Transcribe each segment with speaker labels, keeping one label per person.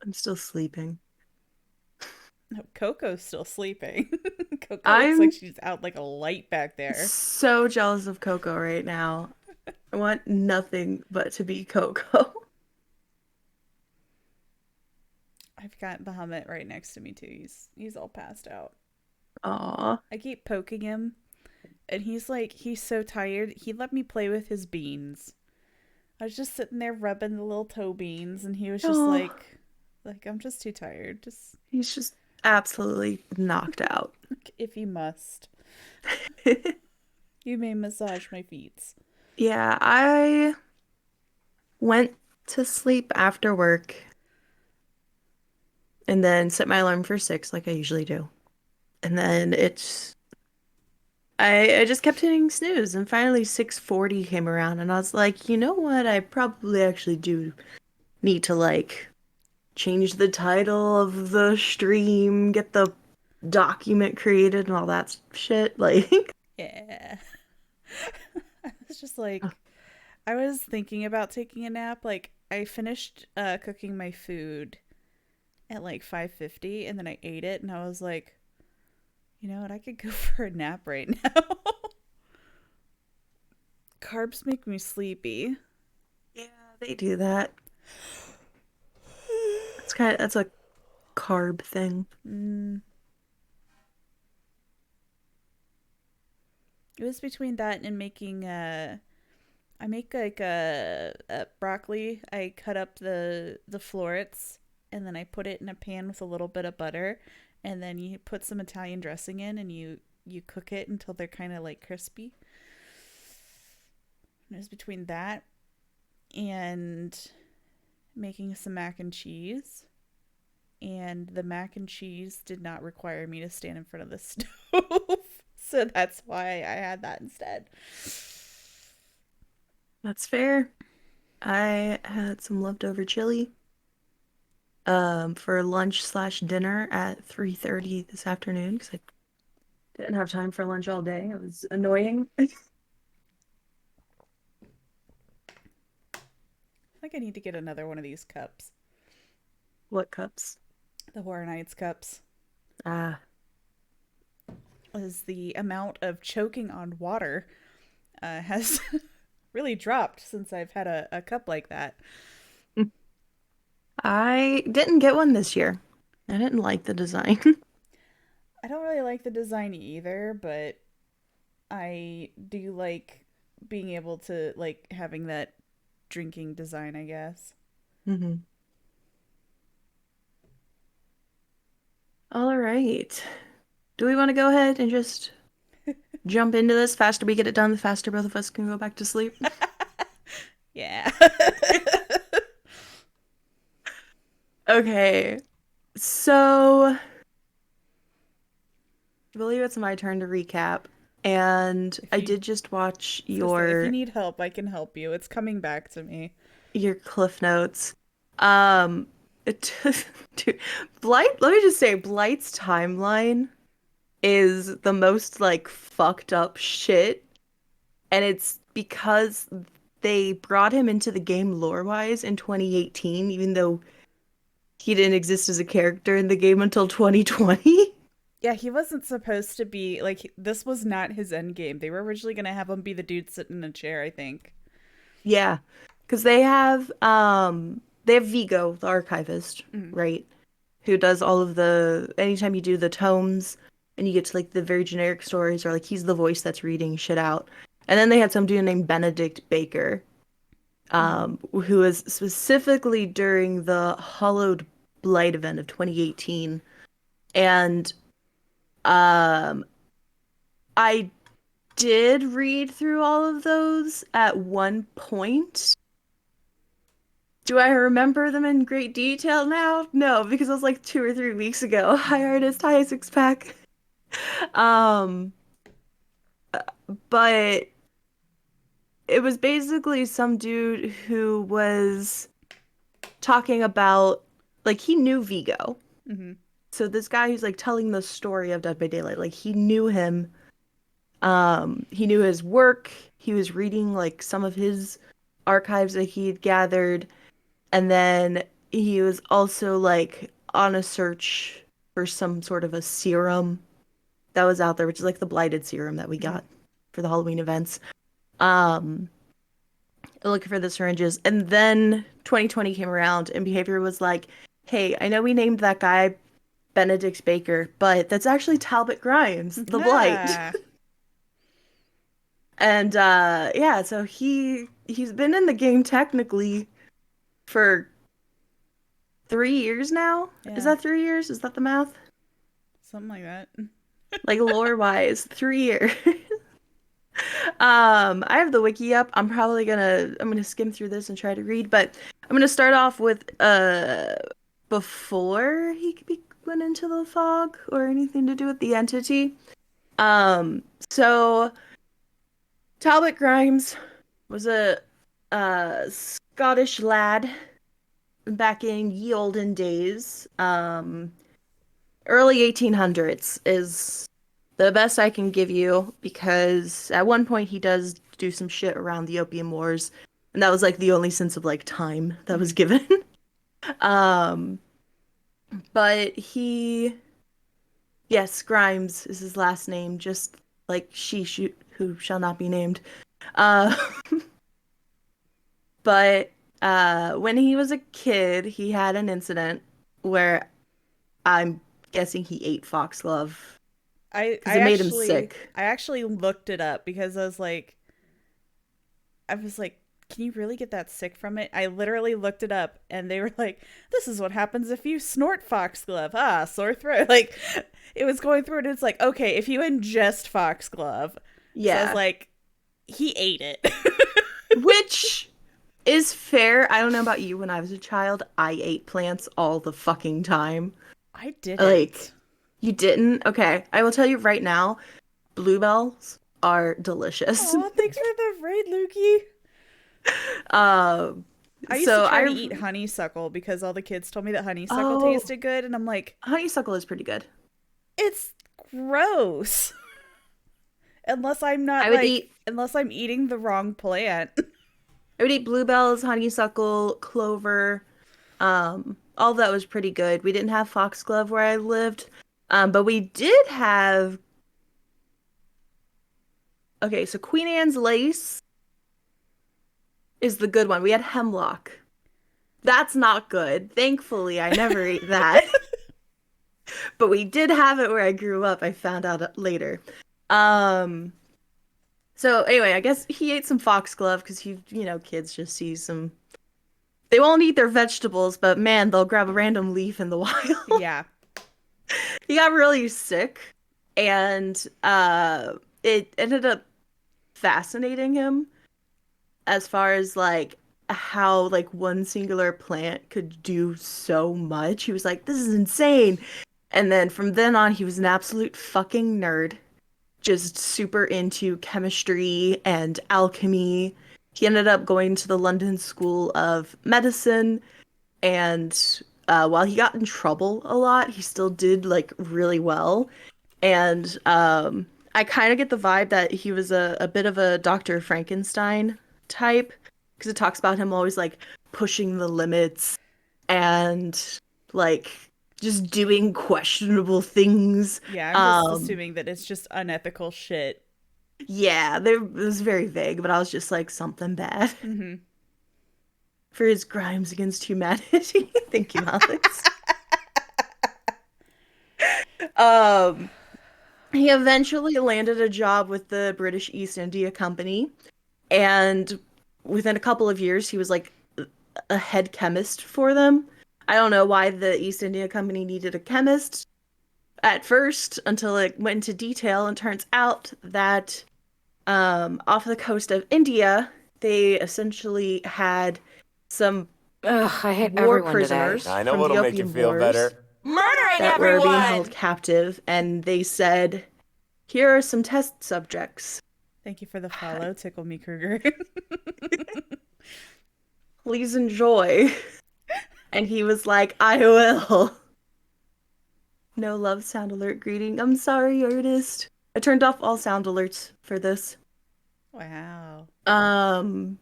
Speaker 1: I'm still sleeping.
Speaker 2: No, Coco's still sleeping. Coco looks like
Speaker 1: I'm
Speaker 2: she's out like a light back there.
Speaker 1: so jealous of Coco right now. I want nothing but to be Coco.
Speaker 2: I've got Bahamut right next to me too. He's all passed out.
Speaker 1: Aw.
Speaker 2: I keep poking him, and he's so tired. He let me play with his beans. I was just sitting there rubbing the little toe beans, and he was just
Speaker 1: Aw.
Speaker 2: like I'm just too tired. Just
Speaker 1: He's just absolutely knocked out.
Speaker 2: if you must, you may massage my feet.
Speaker 1: Yeah, I went to sleep after work and then set my alarm for 6 like I usually do. And then I just kept hitting snooze and finally 6:40 came around and I was like, you know what? I probably actually do need to like change the title of the stream, get the document created and all that shit. Like,
Speaker 2: Yeah, I was just like I was thinking about taking a nap. Like I finished cooking my food at like 5:50, and then I ate it, and I was like, you know what? I could go for a nap right now. Carbs make me sleepy.
Speaker 1: yeah, they do that. That's a carb thing.
Speaker 2: Mm, it was between that and making I make like a broccoli. I cut up the florets and then I put it in a pan with a little bit of butter, and then you put some Italian dressing in and you cook it until they're kind of like crispy. And it was between that and making some mac and cheese. And the mac and cheese did not require me to stand in front of the stove. So that's why I had that instead.
Speaker 1: That's fair. I had some leftover chili for lunch slash dinner at 3:30 this afternoon because I didn't have time for lunch all day. It was annoying.
Speaker 2: I think I need to get another one of these cups.
Speaker 1: What cups?
Speaker 2: The Horror Nights cups.
Speaker 1: Ah,
Speaker 2: As the amount of choking on water has really dropped since I've had a cup like that.
Speaker 1: I didn't get one this year. I didn't like the design.
Speaker 2: I don't really like the design either, but I do like being able to like having that drinking design, I guess.
Speaker 1: hmm All right. Do we want to go ahead and just jump into this? Faster we get it done, the faster both of us can go back to sleep.
Speaker 2: Yeah.
Speaker 1: Okay. So, I believe it's my turn to recap. And
Speaker 2: if
Speaker 1: I
Speaker 2: you
Speaker 1: did just watch
Speaker 2: I was gonna say if you
Speaker 1: your
Speaker 2: need help, I can help you. It's coming back to me.
Speaker 1: your Cliff Notes. Um, it, dude, Blight, let me just say, Blight's timeline is the most like fucked up shit. And it's because they brought him into the game lore-wise in 2018, even though he didn't exist as a character in the game until 2020.
Speaker 2: Yeah, he wasn't supposed to be like this was not his end game. They were originally gonna have him be the dude sitting in a chair, I think.
Speaker 1: Yeah, because they have Vigo, the archivist,
Speaker 2: Mm.
Speaker 1: right? Who does all of the anytime you do the tomes and you get to like the very generic stories or like he's the voice that's reading shit out. And then they had some dude named Benedict Baker,
Speaker 2: Mm-hmm.
Speaker 1: who was specifically during the Hollowed Blight event of 2018. And um I did read through all of those at one point. Do I remember them in great detail now? No, because it was like 2 or 3 weeks ago. Hi, artist. Hi, six pack. Um, but it was basically some dude who was talking about like he knew Vigo.
Speaker 2: Mm-hmm.
Speaker 1: So this guy who's like telling the story of Dead by Daylight, like he knew him. He knew his work. He was reading like some of his archives that he had gathered. And then he was also like on a search for some sort of a serum that was out there, which is like the blighted serum that we
Speaker 2: Mhm.
Speaker 1: got for the Halloween events. Um, looking for the syringes. And then 2020 came around and Behavior was like, hey, I know we named that guy Benedict Baker, but that's actually Talbot Grimes, the Blight.
Speaker 2: Ah,
Speaker 1: And yeah, so he's been in the game technically for 3 years now. Is
Speaker 2: yeah,
Speaker 1: that 3 years? Is that the math?
Speaker 2: something like that.
Speaker 1: Like lore wise, 3 years. I have the wiki up. I'm gonna skim through this and try to read, but I'm gonna start off with before went into the fog or anything to do with the entity. So Talbot Grimes was a Scottish lad back in ye olden days. Early 1800s is the best I can give you because at one point he does do some shit around the Opium Wars, and that was like the only sense of like time that was
Speaker 2: Mhm.
Speaker 1: given. Um, but yes, Grimes is his last name, just like who shall not be named. Uh, but when he was a kid, he had an incident where I'm guessing he ate foxglove
Speaker 2: I
Speaker 1: because
Speaker 2: I
Speaker 1: it made him
Speaker 2: actually
Speaker 1: sick.
Speaker 2: I actually looked it up because I was like, can you really get that sick from it? I literally looked it up and they were like, this is what happens if you snort foxglove. Ah, sore throat. Like it was going through it and it's like, okay, if you ingest foxglove. So I was
Speaker 1: Yeah.
Speaker 2: like, he ate it.
Speaker 1: Which is fair. I don't know about you. When I was a child, I ate plants all the fucking time.
Speaker 2: I
Speaker 1: Like,
Speaker 2: didn't.
Speaker 1: you didn't? Okay. I will tell you right now, bluebells are delicious.
Speaker 2: Oh, thanks for the raid, Lukey.
Speaker 1: Um,
Speaker 2: I used to
Speaker 1: so
Speaker 2: try to
Speaker 1: I,
Speaker 2: eat honeysuckle because all the kids told me that honeysuckle
Speaker 1: oh,
Speaker 2: tasted good, and I'm like,
Speaker 1: honeysuckle is pretty good.
Speaker 2: it's gross. Unless I'm not
Speaker 1: I would
Speaker 2: like,
Speaker 1: eat,
Speaker 2: unless I'm eating the wrong plant.
Speaker 1: I would eat bluebells, honeysuckle, clover. All that was pretty good. We didn't have foxglove where I lived. But we did have, okay, so Queen Anne's lace is the good one. We had hemlock. That's not good. Thankfully, I never ate that. But we did have it where I grew up. I found out later. Um, so anyway, I guess he ate some foxglove because kids just see some. They won't eat their vegetables, but man, they'll grab a random leaf in the wild.
Speaker 2: Yeah.
Speaker 1: He got really sick, and it ended up fascinating him as far as like how like one singular plant could do so much. He was like, "This is insane." And then from then on, he was an absolute fucking nerd, just super into chemistry and alchemy. He ended up going to the London School of Medicine, and while he got in trouble a lot, he still did like really well. And I kind of get the vibe that he was a bit of a Dr. Frankenstein type because it talks about him always like pushing the limits and like just doing questionable things.
Speaker 2: Yeah, I'm just
Speaker 1: Um,
Speaker 2: assuming that it's just unethical shit.
Speaker 1: yeah, there it was very vague, but I was just like something bad
Speaker 2: Mm-hmm.
Speaker 1: for his crimes against humanity. Thank you, Alex. Um, he eventually landed a job with the British East India Company, and within a couple of years, he was like a head chemist for them. I don't know why the East India Company needed a chemist at first until it went into detail, and turns out that off the coast of India, they essentially had some
Speaker 3: Ugh, I hate
Speaker 1: war
Speaker 3: everyone today.
Speaker 1: prisoners
Speaker 4: I know
Speaker 1: from the
Speaker 4: what'll make you
Speaker 1: Opium
Speaker 4: feel
Speaker 1: Wars
Speaker 4: better.
Speaker 3: Murdering
Speaker 1: that were being held
Speaker 3: everyone!
Speaker 1: captive, and they said, "Here are some test subjects.
Speaker 2: Thank you for the follow, Tickle Me Kruger.
Speaker 1: Please enjoy." And he was like, "I will." No love sound alert greeting. I'm sorry, artist. I turned off all sound alerts for this.
Speaker 2: Wow.
Speaker 1: Um,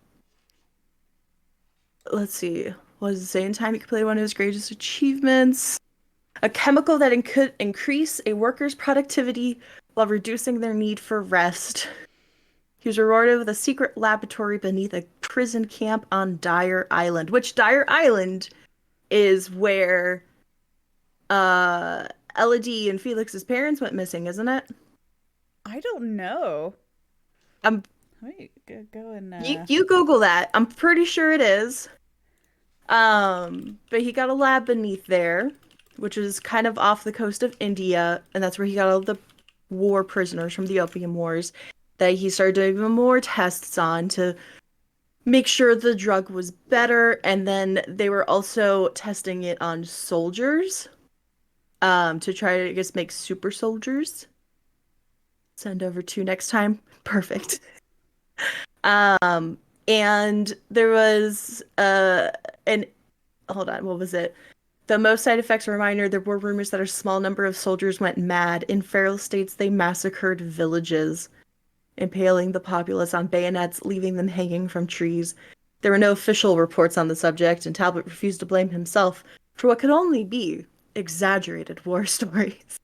Speaker 1: let's see. was the same time he completed one of his greatest achievements. A chemical that could increase a worker's productivity while reducing their need for rest. He was rewarded with a secret laboratory beneath a prison camp on Dyer Island, which Dyer Island is where uh Elodie and Felix's parents went missing, isn't it?
Speaker 2: I don't know.
Speaker 1: Um,
Speaker 2: Wait, go and
Speaker 1: you Google that. I'm pretty sure it is. But he got a lab beneath there, which is kind of off the coast of India, and that's where he got all the war prisoners from the Opium Wars that he started doing even more tests on to make sure the drug was better, and then they were also testing it on soldiers, to try to, I guess, make super soldiers. Send over to next time. Perfect. Um, and there was an hold on, what was it? The most side effects reminder, there were rumors that a small number of soldiers went mad. In feral states, they massacred villages, impaling the populace on bayonets, leaving them hanging from trees. There were no official reports on the subject, and Talbot refused to blame himself for what could only be exaggerated war stories.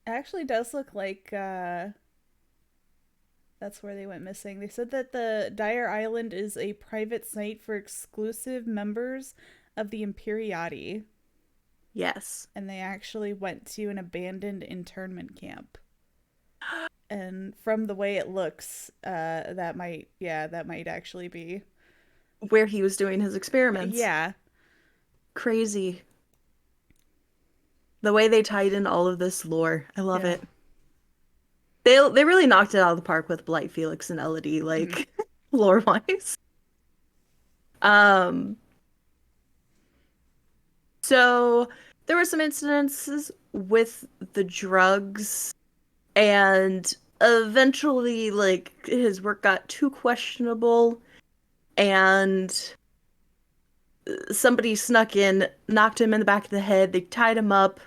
Speaker 2: actually does look like that's where they went missing. They said that the Dyer Island is a private site for exclusive members of the Imperiati,
Speaker 1: Yes.
Speaker 2: and they actually went to an abandoned internment camp. And from the way it looks, that might actually be.
Speaker 1: Where he was doing his experiments.
Speaker 2: Yeah,
Speaker 1: Crazy. The way they tied in all of this lore. I love
Speaker 2: yeah.
Speaker 1: it. They really knocked it out of the park with Blight, Felix, and Elodie,
Speaker 2: Mm-hmm.
Speaker 1: like lore wise. Um, so there were some incidences with the drugs, and eventually, like, his work got too questionable, and somebody snuck in, knocked him in the back of the head. They tied him up,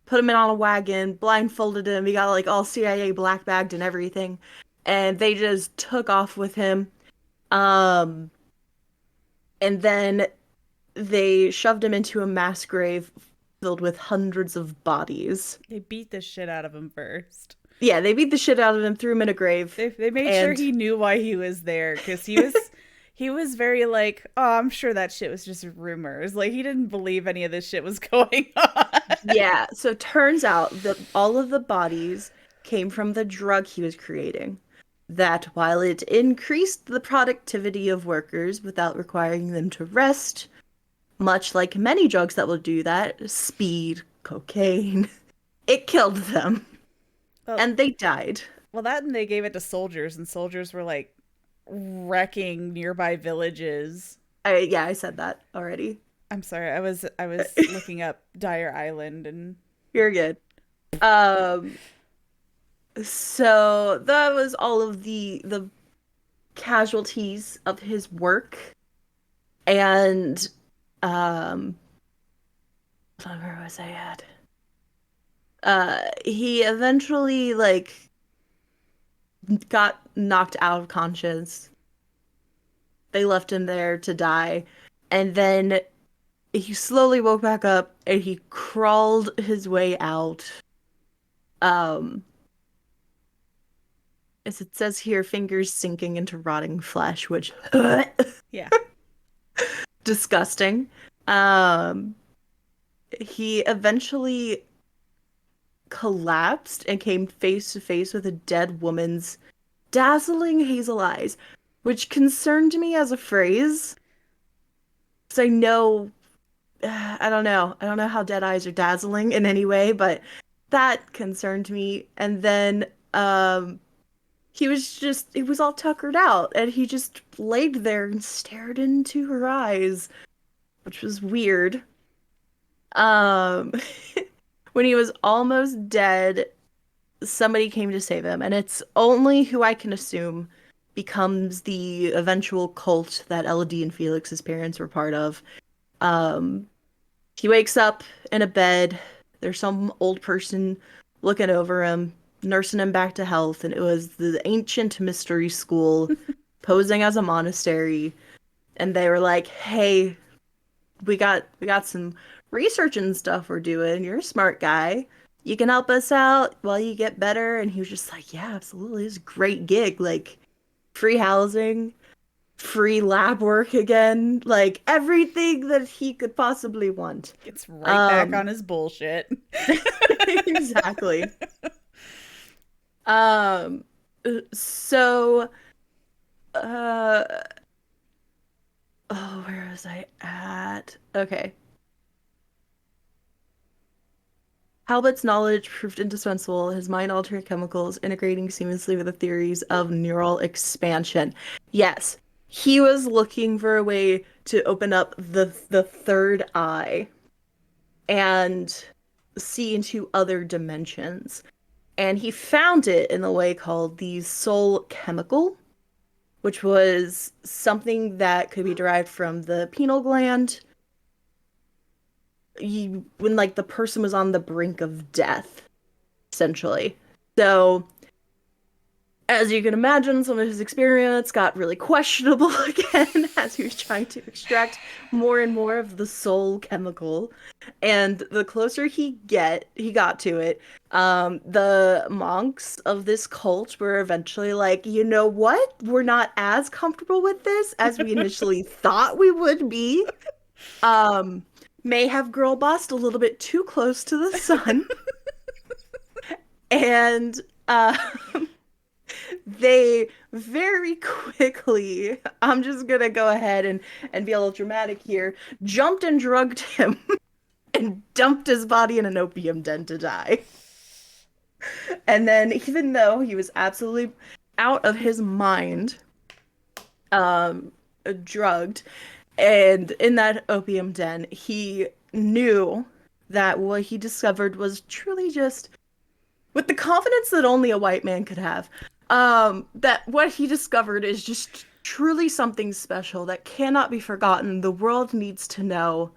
Speaker 1: put him in on a wagon, blindfolded him. He got like all CIA black bagged and everything, and they just took off with him. Um, and then they shoved him into a mass grave filled with hundreds of bodies.
Speaker 2: They beat the shit out of him first.
Speaker 1: Yeah, they beat the shit out of him, threw him in a grave,
Speaker 2: They made sure
Speaker 1: and
Speaker 2: he knew why he was there because he was very like, oh, I'm sure that shit was just rumors. Like he didn't believe any of this shit was going on.
Speaker 1: yeah. So turns out that all of the bodies came from the drug he was creating. That while it increased the productivity of workers without requiring them to rest, much like many drugs that will do that, speed, cocaine, it killed them.
Speaker 2: well,
Speaker 1: And they died.
Speaker 2: well, that and they gave it to soldiers, and soldiers were like wrecking nearby villages.
Speaker 1: Yeah, I said that already.
Speaker 2: I'm sorry, I was looking up Dyer Island and
Speaker 1: You're good. Um, so that was all of the casualties of his work. And um where was I at? He eventually like got knocked out of conscience. They left him there to die. And then he slowly woke back up and he crawled his way out. Um, as it says here, fingers sinking into rotting flesh, which
Speaker 2: yeah.
Speaker 1: disgusting. He eventually collapsed and came face to face with a dead woman's dazzling hazel eyes, which concerned me as a phrase. Because I know, I don't know. I don't know how dead eyes are dazzling in any way, but that concerned me. And then he was all tuckered out and he just laid there and stared into her eyes, which was weird. Um, when he was almost dead, somebody came to save him, and it's only who I can assume becomes the eventual cult that Elodie and Felix's parents were part of. Um, he wakes up in a bed. There's some old person looking over him, nursing him back to health, and it was the ancient mystery school posing as a monastery. And they were like, hey, we got some research and stuff we're doing. You're a smart guy. You can help us out while you get better." And he was just like, "Yeah, absolutely. It's a great gig. Like free housing, free lab work again, like everything that he could possibly want."
Speaker 2: Gets right back
Speaker 1: Um,
Speaker 2: on his bullshit.
Speaker 1: exactly. Um, so, uh, oh, where was I at? Okay. Halbert's knowledge proved indispensable, his mind-altering chemicals integrating seamlessly with the theories of neural expansion. Yes, he was looking for a way to open up the third eye and see into other dimensions. And he found it in the way called the soul chemical, which was something that could be derived from the pineal gland when like the person was on the brink of death, essentially. So, as you can imagine, some of his experiments got really questionable again as he was trying to extract more and more of the soul chemical. And the closer he got to it, the monks of this cult were eventually like, "You know what? We're not as comfortable with this as we initially thought we would be. Um, may have girl bossed a little bit too close to the sun." And uh they very quickly, I'm just gonna go ahead and be a little dramatic here, jumped and drugged him and dumped his body in an opium den to die. And then, even though he was absolutely out of his mind, um, drugged, and in that opium den, he knew that what he discovered was truly just with the confidence that only a white man could have. That what he discovered is just truly something special that cannot be forgotten. The world needs to know.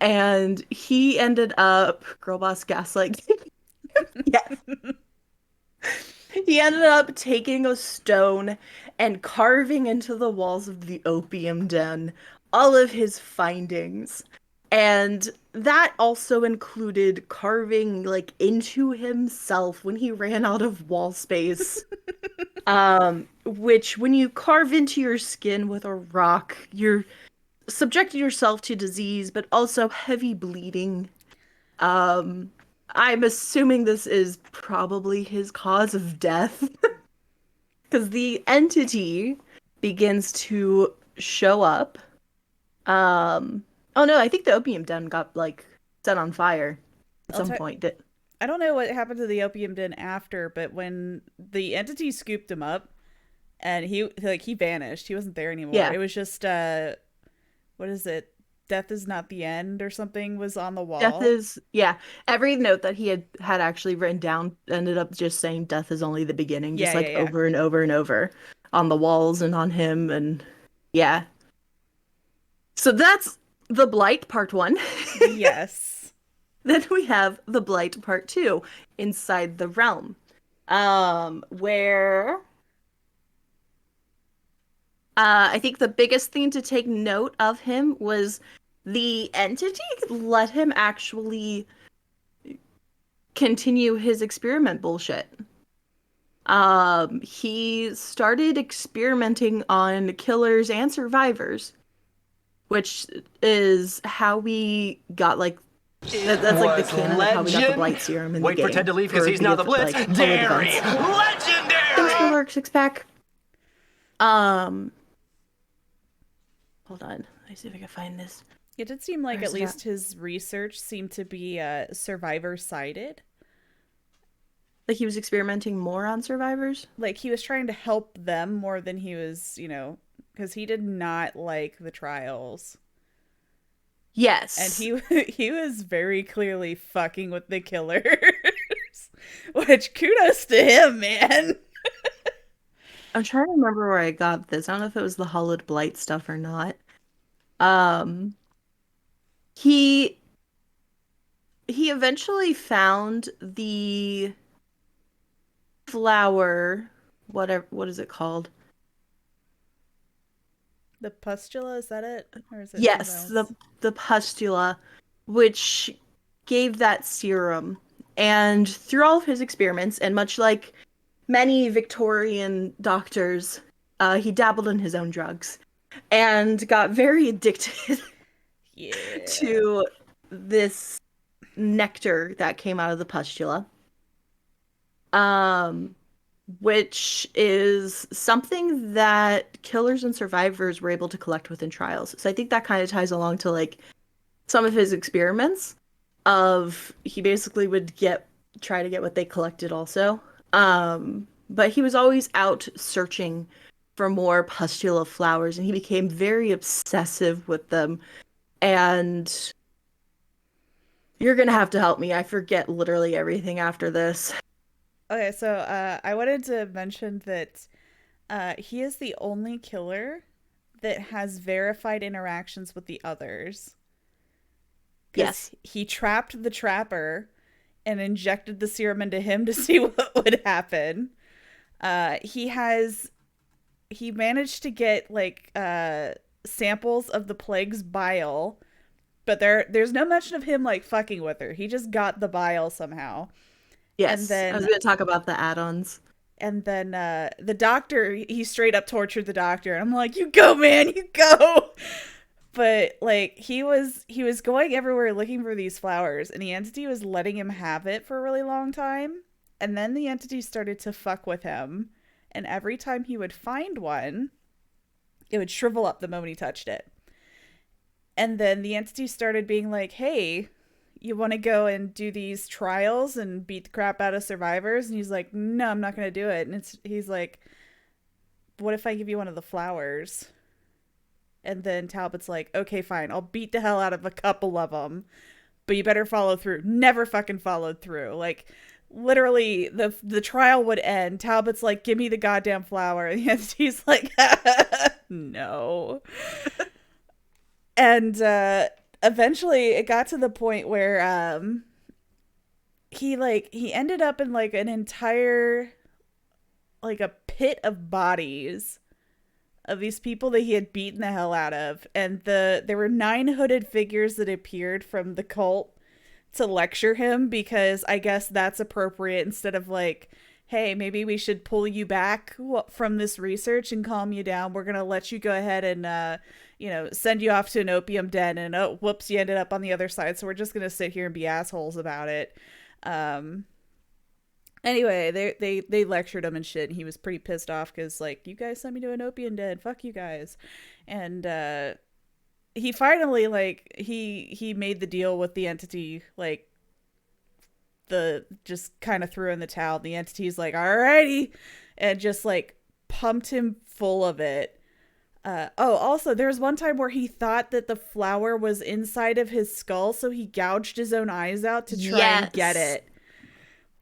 Speaker 1: And he ended up, girl boss gaslight. Yes. He ended up taking a stone and carving into the walls of the opium den all of his findings. And that also included carving like into himself when he ran out of wall space. Which when you carve into your skin with a rock, you're subjecting yourself to disease, but also heavy bleeding. Um, I'm assuming this is probably his cause of death because the entity begins to show up. Um, oh no, I think the opium den got like set on fire at
Speaker 2: I'll
Speaker 1: some
Speaker 2: tell.
Speaker 1: point.
Speaker 2: I don't know what happened to the opium den after, but when the entity scooped him up and he vanished, he wasn't there anymore.
Speaker 1: Yeah,
Speaker 2: It was just what is it? Death is not the end or something was on the
Speaker 1: death
Speaker 2: wall.
Speaker 1: is yeah. Every note that he had actually written down ended up just saying death is only the beginning, just
Speaker 2: Yeah, yeah,
Speaker 1: like
Speaker 2: yeah.
Speaker 1: over and over and over on the walls and on him and yeah. So that's the Blight Part One.
Speaker 2: Yes.
Speaker 1: Then we have the Blight Part Two, Inside the Realm, where I think the biggest thing to take note of him was the entity let him actually continue his experiment bullshit. He started experimenting on killers and survivors, which is how we got like that's like the
Speaker 3: Was
Speaker 1: canon of how we got the
Speaker 3: legend.
Speaker 1: blight serum in the
Speaker 3: Wait for Ted
Speaker 1: game
Speaker 3: to leave because
Speaker 1: for
Speaker 3: he's
Speaker 1: the
Speaker 3: now the Blitz.
Speaker 1: like hallowed
Speaker 3: Dairy.
Speaker 1: events. Thanks for
Speaker 3: Legendary.
Speaker 1: the lurk, six pack. Um, hold on. Let me see if I can find this.
Speaker 2: It did seem like
Speaker 1: Where
Speaker 2: at
Speaker 1: is it at?
Speaker 2: least his research seemed to be survivor sided.
Speaker 1: Like he was experimenting more on survivors?
Speaker 2: Like he was trying to help them more than he was, because he did not like the trials. And
Speaker 1: Yes.
Speaker 2: he was very clearly fucking with the killers. Which kudos to him, man.
Speaker 1: I'm trying to remember where I got this. I don't know if it was the Hollowed Blight stuff or not. Um, he he eventually found the flower, whatever, what is it called?
Speaker 2: The pustula, is that it? Or is it something
Speaker 1: Yes,
Speaker 2: else?
Speaker 1: the pustula, which gave that serum. And through all of his experiments, and much like many Victorian doctors, he dabbled in his own drugs and got very addicted
Speaker 2: Yeah.
Speaker 1: to this nectar that came out of the pustula, um, which is something that killers and survivors were able to collect within trials. So I think that kind of ties along to like some of his experiments of he basically would get try to get what they collected also. But he was always out searching for more pustula flowers and he became very obsessive with them. And you're gonna have to help me. I forget literally everything after this.
Speaker 2: Okay, so I wanted to mention that he is the only killer that has verified interactions with the others. Because
Speaker 1: Yes.
Speaker 2: he trapped the trapper and injected the serum into him to see what would happen. He has he managed to get like samples of the plague's bile, but there's no mention of him like fucking with her. He just got the bile somehow. And
Speaker 1: Yes. I was
Speaker 2: then
Speaker 1: gonna talk about the add-ons.
Speaker 2: the doctor, he straight up tortured the doctor. And I'm like, "You go, man, you go." But like he was going everywhere looking for these flowers and the entity was letting him have it for a really long time. And then the entity started to fuck with him. And every time he would find one, it would shrivel up the moment he touched it. And then the entity started being like, "Hey, you want to go and do these trials and beat the crap out of survivors?" And he's like, "No, I'm not going to do it." And he's like, "What if I give you one of the flowers?" And then Talbot's like, "Okay, fine. I'll beat the hell out of a couple of them, but you better follow through." Never fucking followed through. Like, literally, the trial would end. Talbot's like, "Give me the goddamn flower." And the entity's like, "No." And eventually it got to the point where he ended up in like an entire, like, a pit of bodies of these people that he had beaten the hell out of. And there were 9 hooded figures that appeared from the cult to lecture him, because I guess that's appropriate, instead of like, "Hey, maybe we should pull you back from this research and calm you down. We're gonna let you go ahead and send you off to an opium den, and oh whoops, you ended up on the other side, so we're just gonna sit here and be assholes about it." um Anyway, they lectured him and shit, and he was pretty pissed off because, like, "You guys sent me to an opium den, fuck you guys." And he finally, like, he made the deal with the entity, like, the just kind of threw in the towel. The entity's like, "Alrighty," and just like pumped him full of it. Oh, also, there was one time where he thought that the flower was inside of his skull, so he gouged his own eyes out to try and get
Speaker 1: Yes.
Speaker 2: it.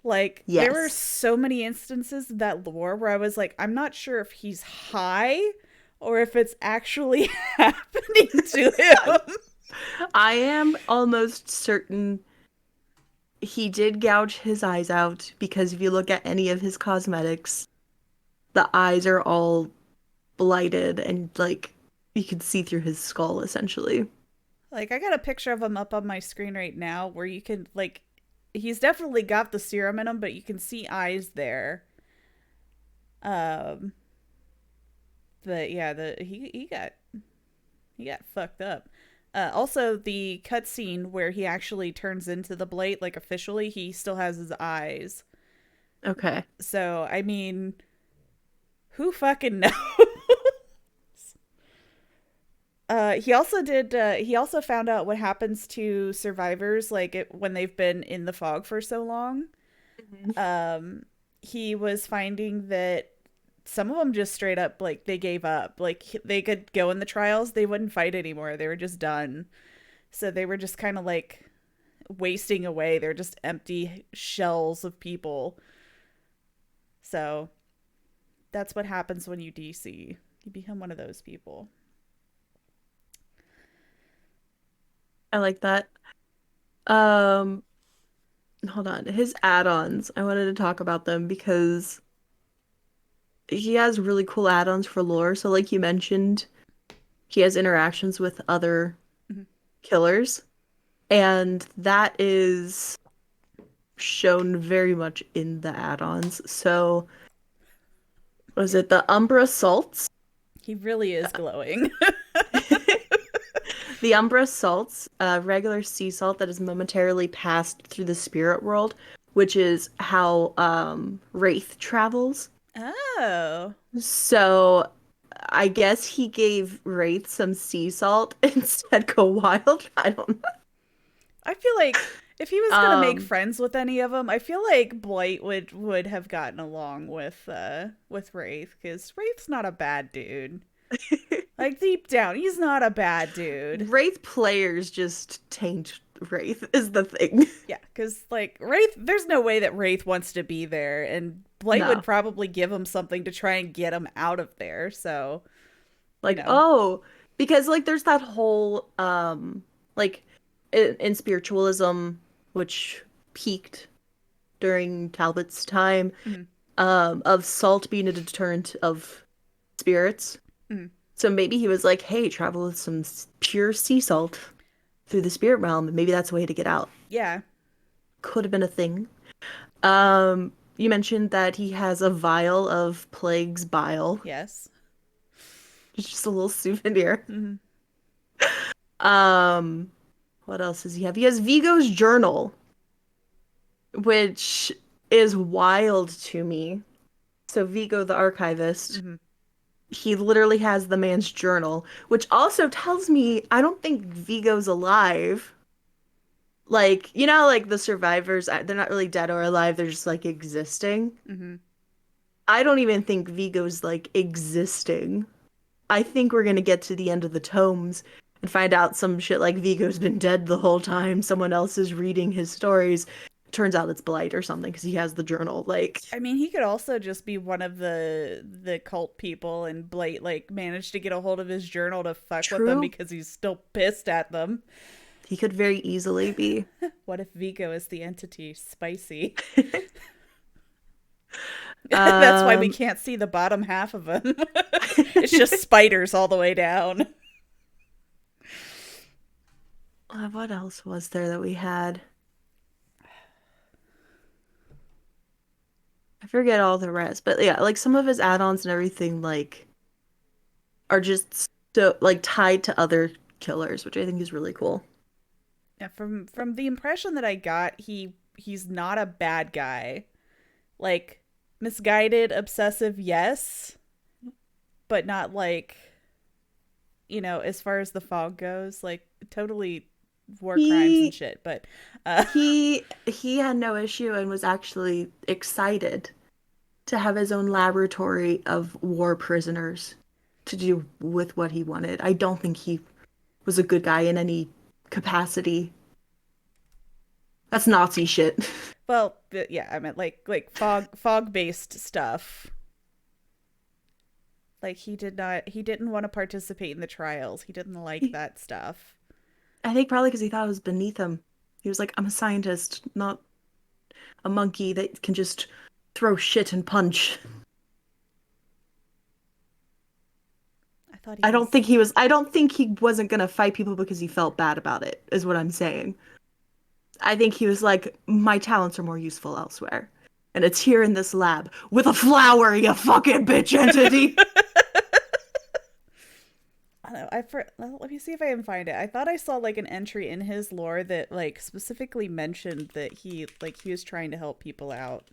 Speaker 2: Like, there were
Speaker 1: Yes.
Speaker 2: so many instances of that lore where I was like, I'm not sure if he's high or if it's actually happening to him.
Speaker 1: I am almost certain he did gouge his eyes out because if you look at any of his cosmetics, the eyes are all blighted and like you could see through his skull essentially.
Speaker 2: Like, I got a picture of him up on my screen right now where you can, like, he's definitely got the serum in him, but you can see eyes there. Um, but yeah, he got fucked up. Also, the cutscene where he actually turns into the Blight, like, officially, he still has his eyes.
Speaker 1: Okay.
Speaker 2: So, I mean, who fucking knows? He also did. He also found out what happens to survivors, like, when they've been in the fog for so long.
Speaker 1: Mhm.
Speaker 2: He was finding that some of them just straight up, like, they gave up. Like, they could go in the trials, they wouldn't fight anymore. They were just done. So they were just kind of like wasting away. They're just empty shells of people. So that's what happens when you DC. You become one of those people.
Speaker 1: I like that. Um, Hold on. His add-ons. I wanted to talk about them because he has really cool add-ons for lore. So like you mentioned, he has interactions with other
Speaker 2: Mhm.
Speaker 1: killers, and that is shown very much in the add-ons. So, was it the Umbra Salts?
Speaker 2: He really is glowing.
Speaker 1: The Umbra Salts, regular sea salt that is momentarily passed through the spirit world, which is how Wraith travels.
Speaker 2: Oh.
Speaker 1: So I guess he gave Wraith some sea salt and said go wild. I don't know.
Speaker 2: I feel like if he was gonna make
Speaker 1: Um,
Speaker 2: friends with any of them, I feel like Blight would have gotten along with Wraith, because Wraith's not a bad dude. Like deep down, he's not a bad dude.
Speaker 1: Wraith players just taint Wraith is the thing.
Speaker 2: Yeah, because like Wraith, there's no way that Wraith wants to be there, and Blight would
Speaker 1: No.
Speaker 2: probably give him something to try and get him out of there. So you
Speaker 1: Like,
Speaker 2: know,
Speaker 1: oh, because like there's that whole like in spiritualism which peaked during Talbot's time
Speaker 2: mm-hmm,
Speaker 1: of salt being a deterrent of spirits.
Speaker 2: mm-hmm.
Speaker 1: So maybe he was like, "Hey, travel with some pure sea salt through the spirit realm, and maybe that's a way to get out."
Speaker 2: Yeah,
Speaker 1: Could have been a thing. You mentioned that he has a vial of Plague's bile.
Speaker 2: yes,
Speaker 1: It's just a little souvenir.
Speaker 2: mm-hmm.
Speaker 1: Um, what else does he have? He has Vigo's journal, which is wild to me. So Vigo, the archivist,
Speaker 2: Mm-hmm.
Speaker 1: he literally has the man's journal, which also tells me I don't think Vigo's alive. Like, you know, like the survivors, they're not really dead or alive, they're just like existing.
Speaker 2: Mm-hmm.
Speaker 1: I don't even think Vigo's like existing. I think we're gonna get to the end of the tomes and find out some shit like Vigo's been dead the whole time. Someone else is reading his stories. Turns out it's Blight or something because he has the journal. Like,
Speaker 2: I mean, he could also just be one of the cult people, and Blight like managed to get a hold of his journal to fuck with them
Speaker 1: true,
Speaker 2: because he's still pissed at them.
Speaker 1: he could very easily be.
Speaker 2: What if Vigo is the entity? Spicy. That's why we
Speaker 1: Um,
Speaker 2: can't see the bottom half of him. It's just spiders all the way down.
Speaker 1: what else was there that we had? I forget all the rest, but yeah, like some of his add-ons and everything like are just so like tied to other killers, which I think is really cool.
Speaker 2: Yeah, from the impression that I got, he's not a bad guy. Like misguided, obsessive, yes, but not like, as far as the fog goes, like totally war crimes and
Speaker 1: He
Speaker 2: shit. But uh,
Speaker 1: he had no issue and was actually excited to have his own laboratory of war prisoners to do with what he wanted. I don't think he was a good guy in any capacity. That's Nazi shit.
Speaker 2: well, yeah, I meant like fog based stuff. Like he didn't want to participate in the trials. He didn't like that stuff.
Speaker 1: I think probably because he thought it was beneath him. He was like, I'm a scientist, not a monkey that can just throw shit and punch.
Speaker 2: I thought he was.
Speaker 1: I don't think he wasn't gonna fight people because he felt bad about it, is what I'm saying. I think he was like, my talents are more useful elsewhere. And it's here in this lab with a flower, you fucking bitch entity.
Speaker 2: I don't know. Well, let me see if I can find it. I thought I saw like an entry in his lore that like specifically mentioned that he was trying to help people out.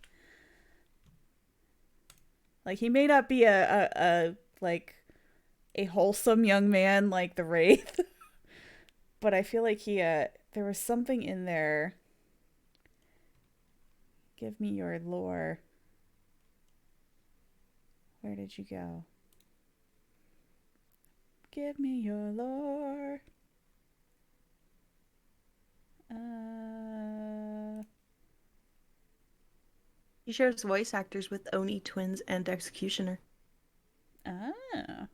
Speaker 2: Like he may not be a like a wholesome young man like the Wraith, but I feel like he there was something in there. Give me your lore. Where did you go? Give me your lore. Uh,
Speaker 1: He shares voice actors with Oni Twins and Executioner.
Speaker 2: oh.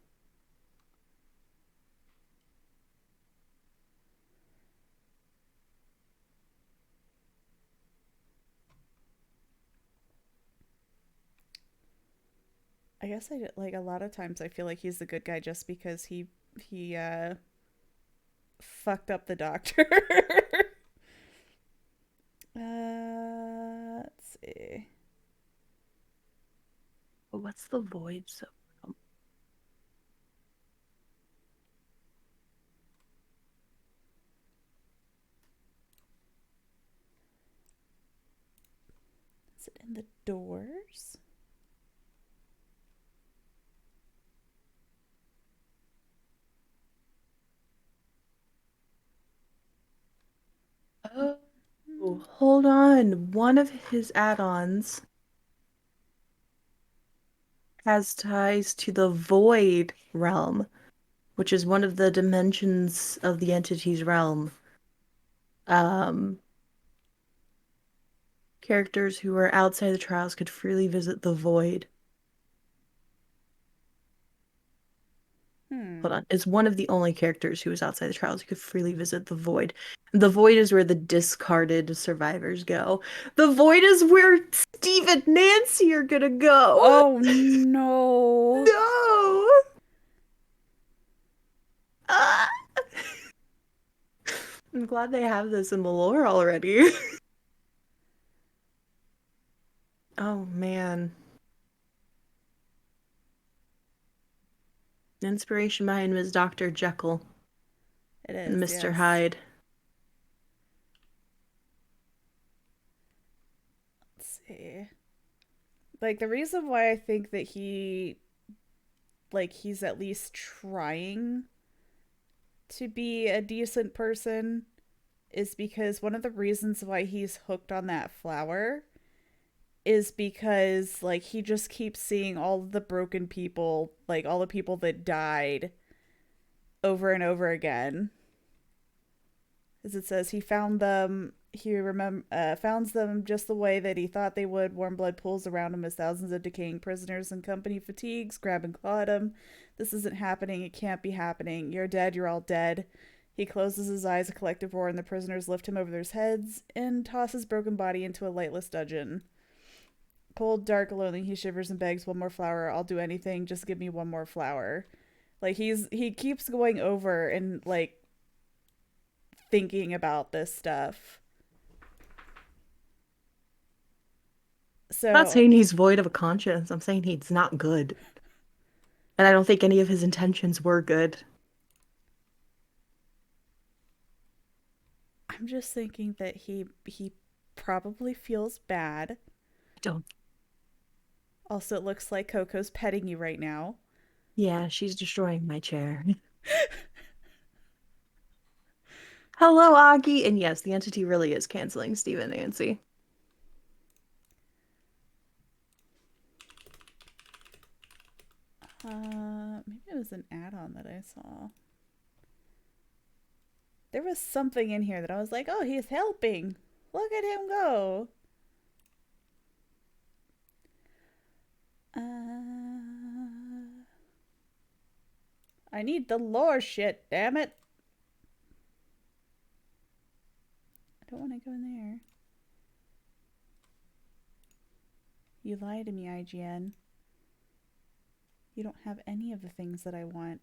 Speaker 2: I guess like a lot of times I feel like he's the good guy just because he he fucked up the doctor. Let's see.
Speaker 1: But what's the void? So
Speaker 2: Is it in the doors?
Speaker 1: oh, hold on. One of his add-ons has ties to the void realm, which is one of the dimensions of the entity's realm. Um, Characters who are outside the trials could freely visit the void.
Speaker 2: Hmm.
Speaker 1: Hold on. Is one of the only characters who is outside the trials who could freely visit the void. The void is where the discarded survivors go. The void is where Steve and Nancy are gonna go.
Speaker 2: Oh no.
Speaker 1: No! Ah! I'm glad they have this in the lore already. Oh man. The inspiration behind him is Dr. Jekyll
Speaker 2: It
Speaker 1: and
Speaker 2: is,
Speaker 1: Mr.
Speaker 2: yes.
Speaker 1: Hyde.
Speaker 2: Let's see. Like the reason why I think that he's at least trying to be a decent person is because one of the reasons why he's hooked on that flower is because like he just keeps seeing all of the broken people, like all the people that died over and over again. As it says, he found them. Founds them just the way that he thought they would. Warm blood pools around him as thousands of decaying prisoners and company fatigues grab and claw at him. This isn't happening. It can't be happening. You're dead. You're all dead. He closes his eyes, a collective roar, and the prisoners lift him over their heads and toss his broken body into a lightless dungeon. Cold, dark, lonely, he shivers and begs, "One more flower. I'll do anything. Just give me one more flower." Like he keeps going over and like thinking about this stuff.
Speaker 1: I'm not
Speaker 2: So
Speaker 1: saying he's void of a conscience. I'm saying he's not good. And I don't think any of his intentions were good.
Speaker 2: I'm just thinking that he probably feels bad.
Speaker 1: I don't.
Speaker 2: Also, it looks like Coco's petting you right now.
Speaker 1: Yeah, she's destroying my chair. Hello, Aki. And yes, the entity really is canceling Steve and Nancy.
Speaker 2: Maybe it was an add-on that I saw. There was something in here that I was like, "Oh, he's helping. Look at him go." I need the lore shit, damn it. I don't want to go in there. You lie to me, IGN. You don't have any of the things that I want.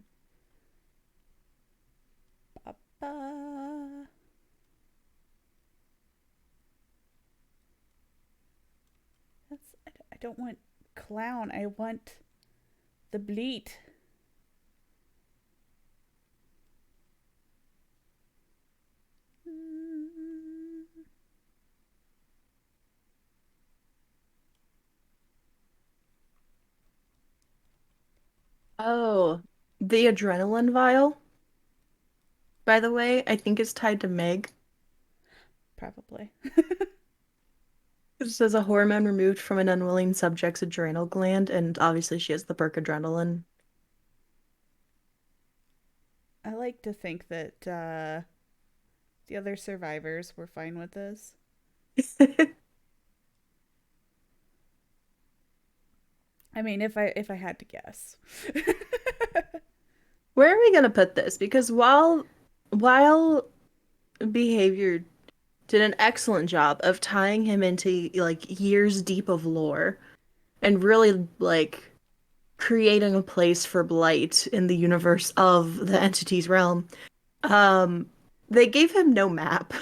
Speaker 2: Ba-ba. I don't want clown. I want the bleat.
Speaker 1: Oh, the adrenaline vial, by the way, I think is tied to Meg.
Speaker 2: Probably.
Speaker 1: It says a hormone removed from an unwilling subject's adrenal gland, and obviously she has the perk adrenaline.
Speaker 2: I like to think that the other survivors were fine with this. I mean, if I had to guess.
Speaker 1: Where are we gonna put this? Because while Behavior did an excellent job of tying him into like years deep of lore and really like creating a place for Blight in the universe of the entity's realm, um, they gave him no map.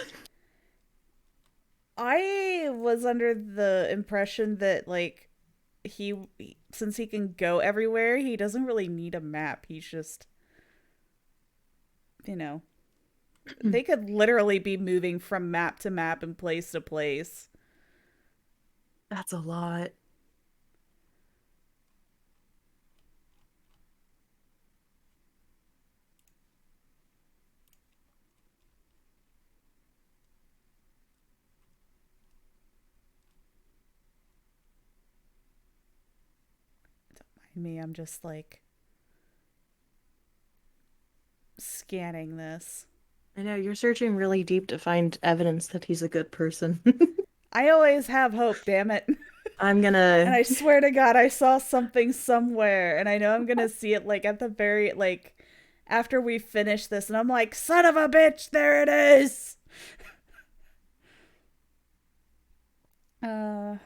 Speaker 2: I was under the impression that like he since he can go everywhere, he doesn't really need a map. He's just, you know, they could literally be moving from map to map and place to place.
Speaker 1: That's a lot.
Speaker 2: Me, I'm just like scanning this.
Speaker 1: I know you're searching really deep to find evidence that he's a good person.
Speaker 2: I always have hope, damn it.
Speaker 1: I'm
Speaker 2: And
Speaker 1: gonna.
Speaker 2: I swear to God, I saw something somewhere, and I know I'm gonna see it like at the very like after we finish this, and I'm like, son of a bitch, there it is. Uh,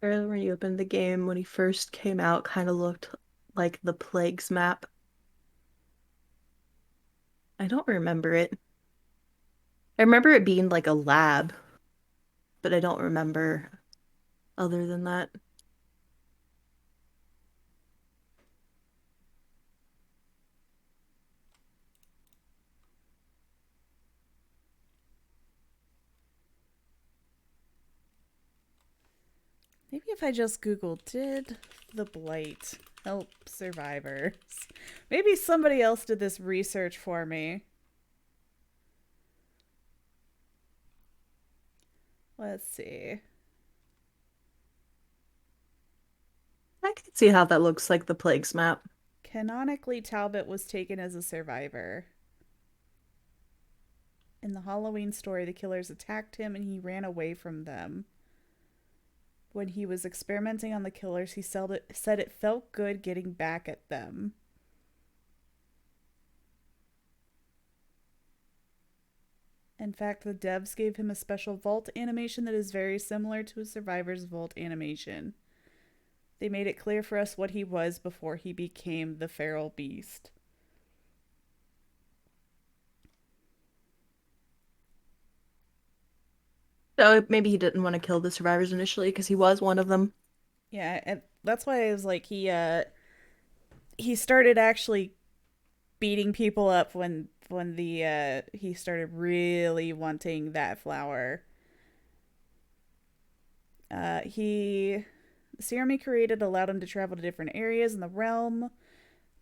Speaker 1: Earlier when you opened the game, when he first came out, kind of looked like the Plagues map. I don't remember it. I remember it being like a lab, but I don't remember other than that.
Speaker 2: maybe if I just Google, did the blight help survivors? Maybe somebody else did this research for me. Let's see.
Speaker 1: I can see how that looks like the Plagues map.
Speaker 2: Canonically, Talbot was taken as a survivor. In the Halloween story, the killers attacked him and he ran away from them. When he was experimenting on the killers, he said it felt good getting back at them. In fact, the devs gave him a special vault animation that is very similar to a survivor's vault animation. They made it clear for us what he was before he became the feral beast.
Speaker 1: So maybe he didn't want to kill the survivors initially because he was one of them.
Speaker 2: Yeah, and that's why I was like he started actually beating people up when the he started really wanting that flower. He the serum he created allowed him to travel to different areas in the realm.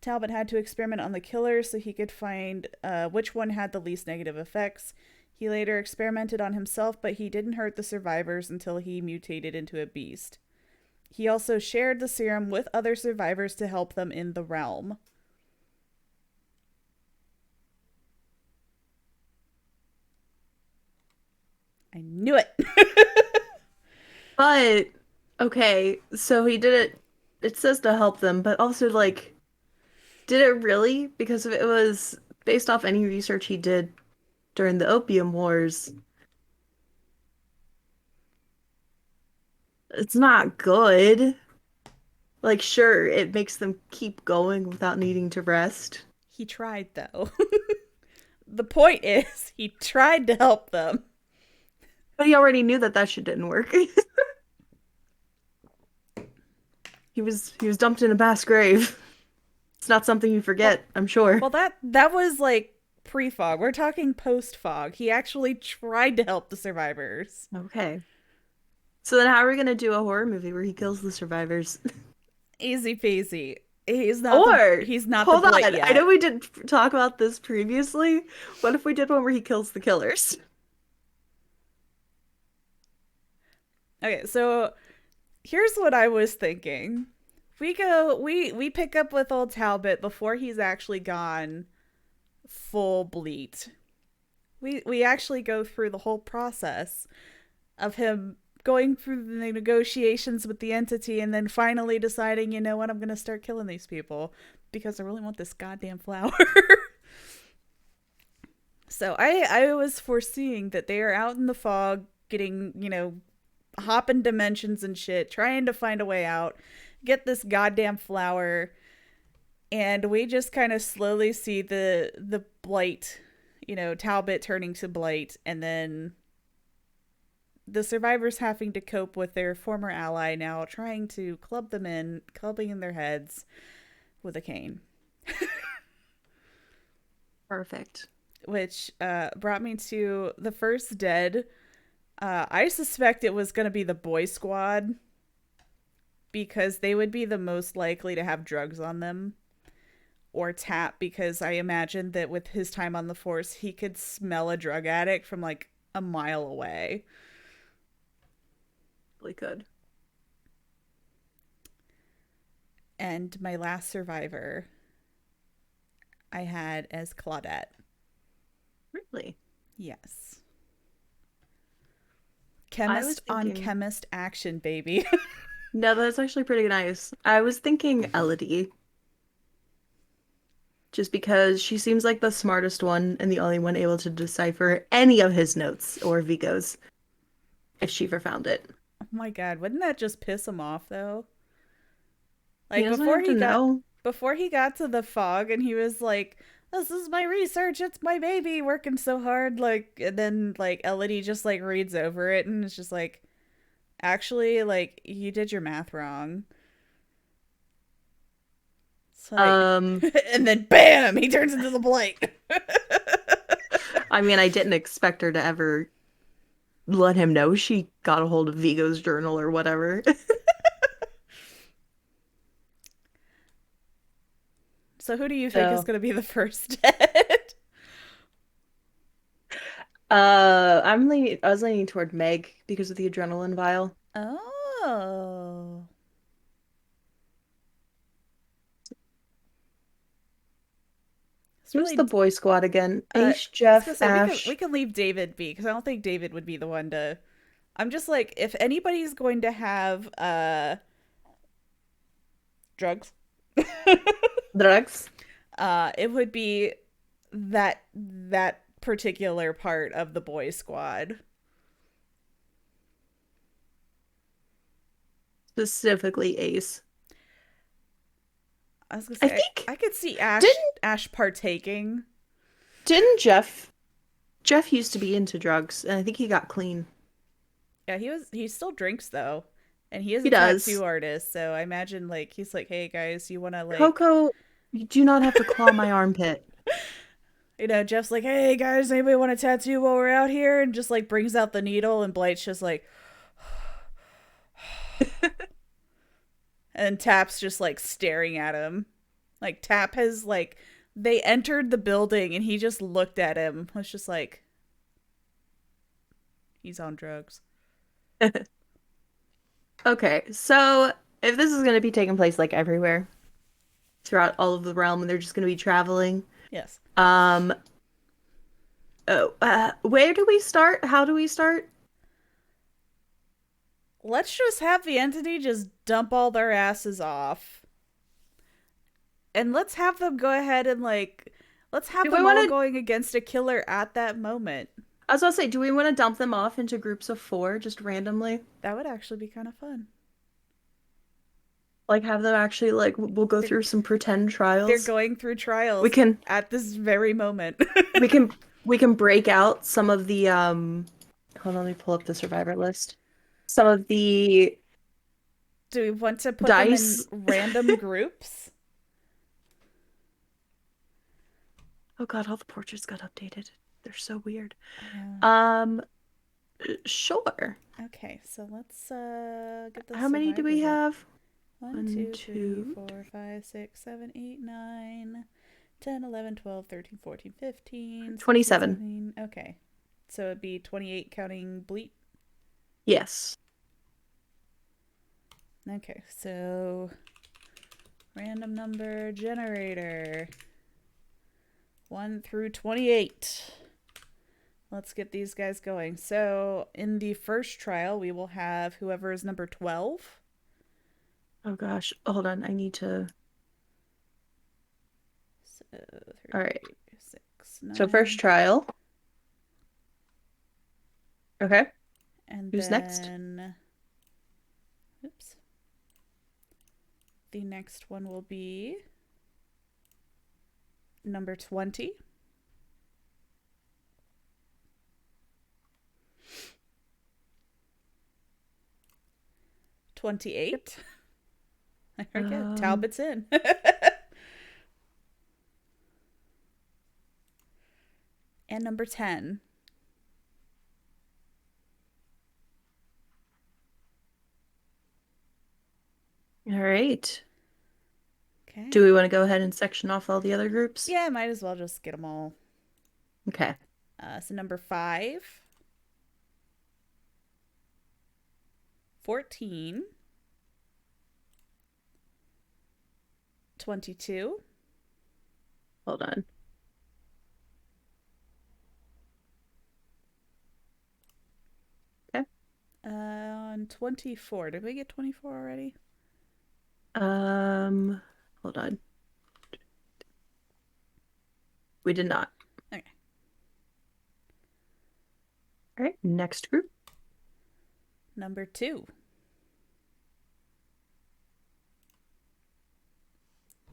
Speaker 2: Talbot had to experiment on the killers so he could find which one had the least negative effects. He later experimented on himself, but he didn't hurt the survivors until he mutated into a beast. He also shared the serum with other survivors to help them in the realm. I knew it.
Speaker 1: But okay, so he did it. It says to help them, but also like, did it really? Because if it was based off any research he did during the Opium Wars, it's not good. Like, sure, it makes them keep going without needing to rest.
Speaker 2: He tried, though. The point is, he tried to help them.
Speaker 1: But he already knew that that shit didn't work. He was dumped in a mass grave. It's not something you
Speaker 2: Well,
Speaker 1: forget, I'm sure.
Speaker 2: well, that was like pre-fog. We're talking post-fog. He actually tried to help the survivors.
Speaker 1: Okay. So then how are we gonna do a horror movie where he kills the survivors?
Speaker 2: Easy peasy. He's not the
Speaker 1: Or
Speaker 2: he's not the
Speaker 1: hold
Speaker 2: blight
Speaker 1: on, I know
Speaker 2: yet.
Speaker 1: we didn't talk about this previously. What if we did one where he kills the killers?
Speaker 2: Okay, so here's what I was thinking. We pick up with old Talbot before he's actually gone full bleat. We actually go through the whole process of him going through the negotiations with the entity and then finally deciding, you know what, I'm going to start killing these people because I really want this goddamn flower. So I was foreseeing that they are out in the fog getting, hopping dimensions and shit, trying to find a way out, get this goddamn flower, and we just kind of slowly see the blight, Talbot turning to blight, and then the survivors having to cope with their former ally now trying to clubbing in their heads with a cane.
Speaker 1: Perfect.
Speaker 2: Which brought me to the first dead. I suspect it was going to be the boy squad because they would be the most likely to have drugs on them, or Tap, because I imagine that with his time on the force, he could smell a drug addict from like a mile away.
Speaker 1: Really good.
Speaker 2: And my last survivor I had as Claudette.
Speaker 1: Really?
Speaker 2: Yes.
Speaker 1: I was
Speaker 2: Chemist on
Speaker 1: thinking,
Speaker 2: chemist action, baby.
Speaker 1: no, that's actually pretty nice. I was thinking Elodie, just because she seems like the smartest one and the only one able to decipher any of his notes or Vigo's if she ever found it.
Speaker 2: Oh my god, wouldn't that just piss him off though?
Speaker 1: He
Speaker 2: Like
Speaker 1: doesn't have to know.
Speaker 2: before he got to the fog and he was like, "This is my research, it's my baby, working so hard," like, and then like Elodie just like reads over it and it's just like, actually, like, you did your math wrong. It's like,
Speaker 1: Um,
Speaker 2: and then bam, he turns into the blight.
Speaker 1: I mean, I didn't expect her to ever let him know she got a hold of Vigo's journal or whatever.
Speaker 2: So who do you think is
Speaker 1: So,
Speaker 2: going to be the first dead?
Speaker 1: I was leaning toward Meg because of the adrenaline vial.
Speaker 2: Oh. It's
Speaker 1: Who's
Speaker 2: really
Speaker 1: the boy squad again?
Speaker 2: I
Speaker 1: Ace,
Speaker 2: was gonna
Speaker 1: Jeff,
Speaker 2: say we
Speaker 1: Ash.
Speaker 2: can leave David be because I don't think David would be the one to. I'm just like, if anybody's going to have drugs,
Speaker 1: Drugs.
Speaker 2: it would be that particular part of the boy squad.
Speaker 1: Specifically Ace.
Speaker 2: I was gonna
Speaker 1: I
Speaker 2: say
Speaker 1: think
Speaker 2: I could see
Speaker 1: didn't
Speaker 2: Ash partaking.
Speaker 1: didn't Jeff used to be into drugs and I think he got clean.
Speaker 2: Yeah, he still drinks though. And he is
Speaker 1: He
Speaker 2: a tattoo
Speaker 1: does.
Speaker 2: artist, so I imagine like he's like, "Hey guys, you want to like."
Speaker 1: Coco, you do not have to claw my armpit.
Speaker 2: Jeff's like, "Hey guys, anybody want a tattoo while we're out here?" And just like brings out the needle, and Blight's just like, and Tap's just like staring at him. Like Tap has like they entered the building, and he just looked at him. Was just like, he's on drugs.
Speaker 1: Okay, so if this is going to be taking place like everywhere throughout all of the realm and they're just going to be traveling,
Speaker 2: Yes.
Speaker 1: um, where do we start? How do we start?
Speaker 2: Let's just have the entity just dump all their asses off. And let's have them go ahead and like let's have
Speaker 1: Do we
Speaker 2: them
Speaker 1: want
Speaker 2: all
Speaker 1: to,
Speaker 2: going against a killer at that moment.
Speaker 1: I was going to say, do we want to dump them off into groups of four just randomly?
Speaker 2: That would actually be kind of fun.
Speaker 1: Like have them actually like we'll go
Speaker 2: They're
Speaker 1: through some pretend
Speaker 2: they're
Speaker 1: trials.
Speaker 2: going through
Speaker 1: We
Speaker 2: trials
Speaker 1: can
Speaker 2: at this very moment.
Speaker 1: we can we can break out some of the hold on, let me pull up the survivor list. Some of the
Speaker 2: Do we want to put them in
Speaker 1: dice.
Speaker 2: random groups?
Speaker 1: Oh God, all the portraits got updated. They're so weird.
Speaker 2: Uh,
Speaker 1: Um, sure.
Speaker 2: okay, so let's get the
Speaker 1: How many do we
Speaker 2: survivors up.
Speaker 1: have?
Speaker 2: One,
Speaker 1: One,
Speaker 2: 2, 3,
Speaker 1: two,
Speaker 2: 4, 5, 6, 7, 8, 9, 10, 11, 12, 13, 14, 15, 16,
Speaker 1: 27.
Speaker 2: 17. Okay. So it'd be 28 counting Bleat.
Speaker 1: Yes.
Speaker 2: Okay, so random number generator 1 through 28. Let's get these guys going. So in the first trial, we will have whoever is number 12.
Speaker 1: Oh gosh. Hold on. I need to.
Speaker 2: So
Speaker 1: All right.
Speaker 2: 3, 6,
Speaker 1: So
Speaker 2: 9.
Speaker 1: first trial. Okay.
Speaker 2: And
Speaker 1: Who's next?
Speaker 2: then, oops, the next one will be number 20, 28.
Speaker 1: Yep.
Speaker 2: I forget.
Speaker 1: Um,
Speaker 2: Talbot's in. And number 10.
Speaker 1: all right.
Speaker 2: Okay.
Speaker 1: Do we want to go ahead and section off all the other groups?
Speaker 2: Yeah, might as well just get them all.
Speaker 1: Okay.
Speaker 2: So number 5, 14, 22,
Speaker 1: Hold on. Okay.
Speaker 2: and 24. Did we get 24 already?
Speaker 1: Um, Hold on. We did not.
Speaker 2: Okay.
Speaker 1: All right. Next group.
Speaker 2: Number 2.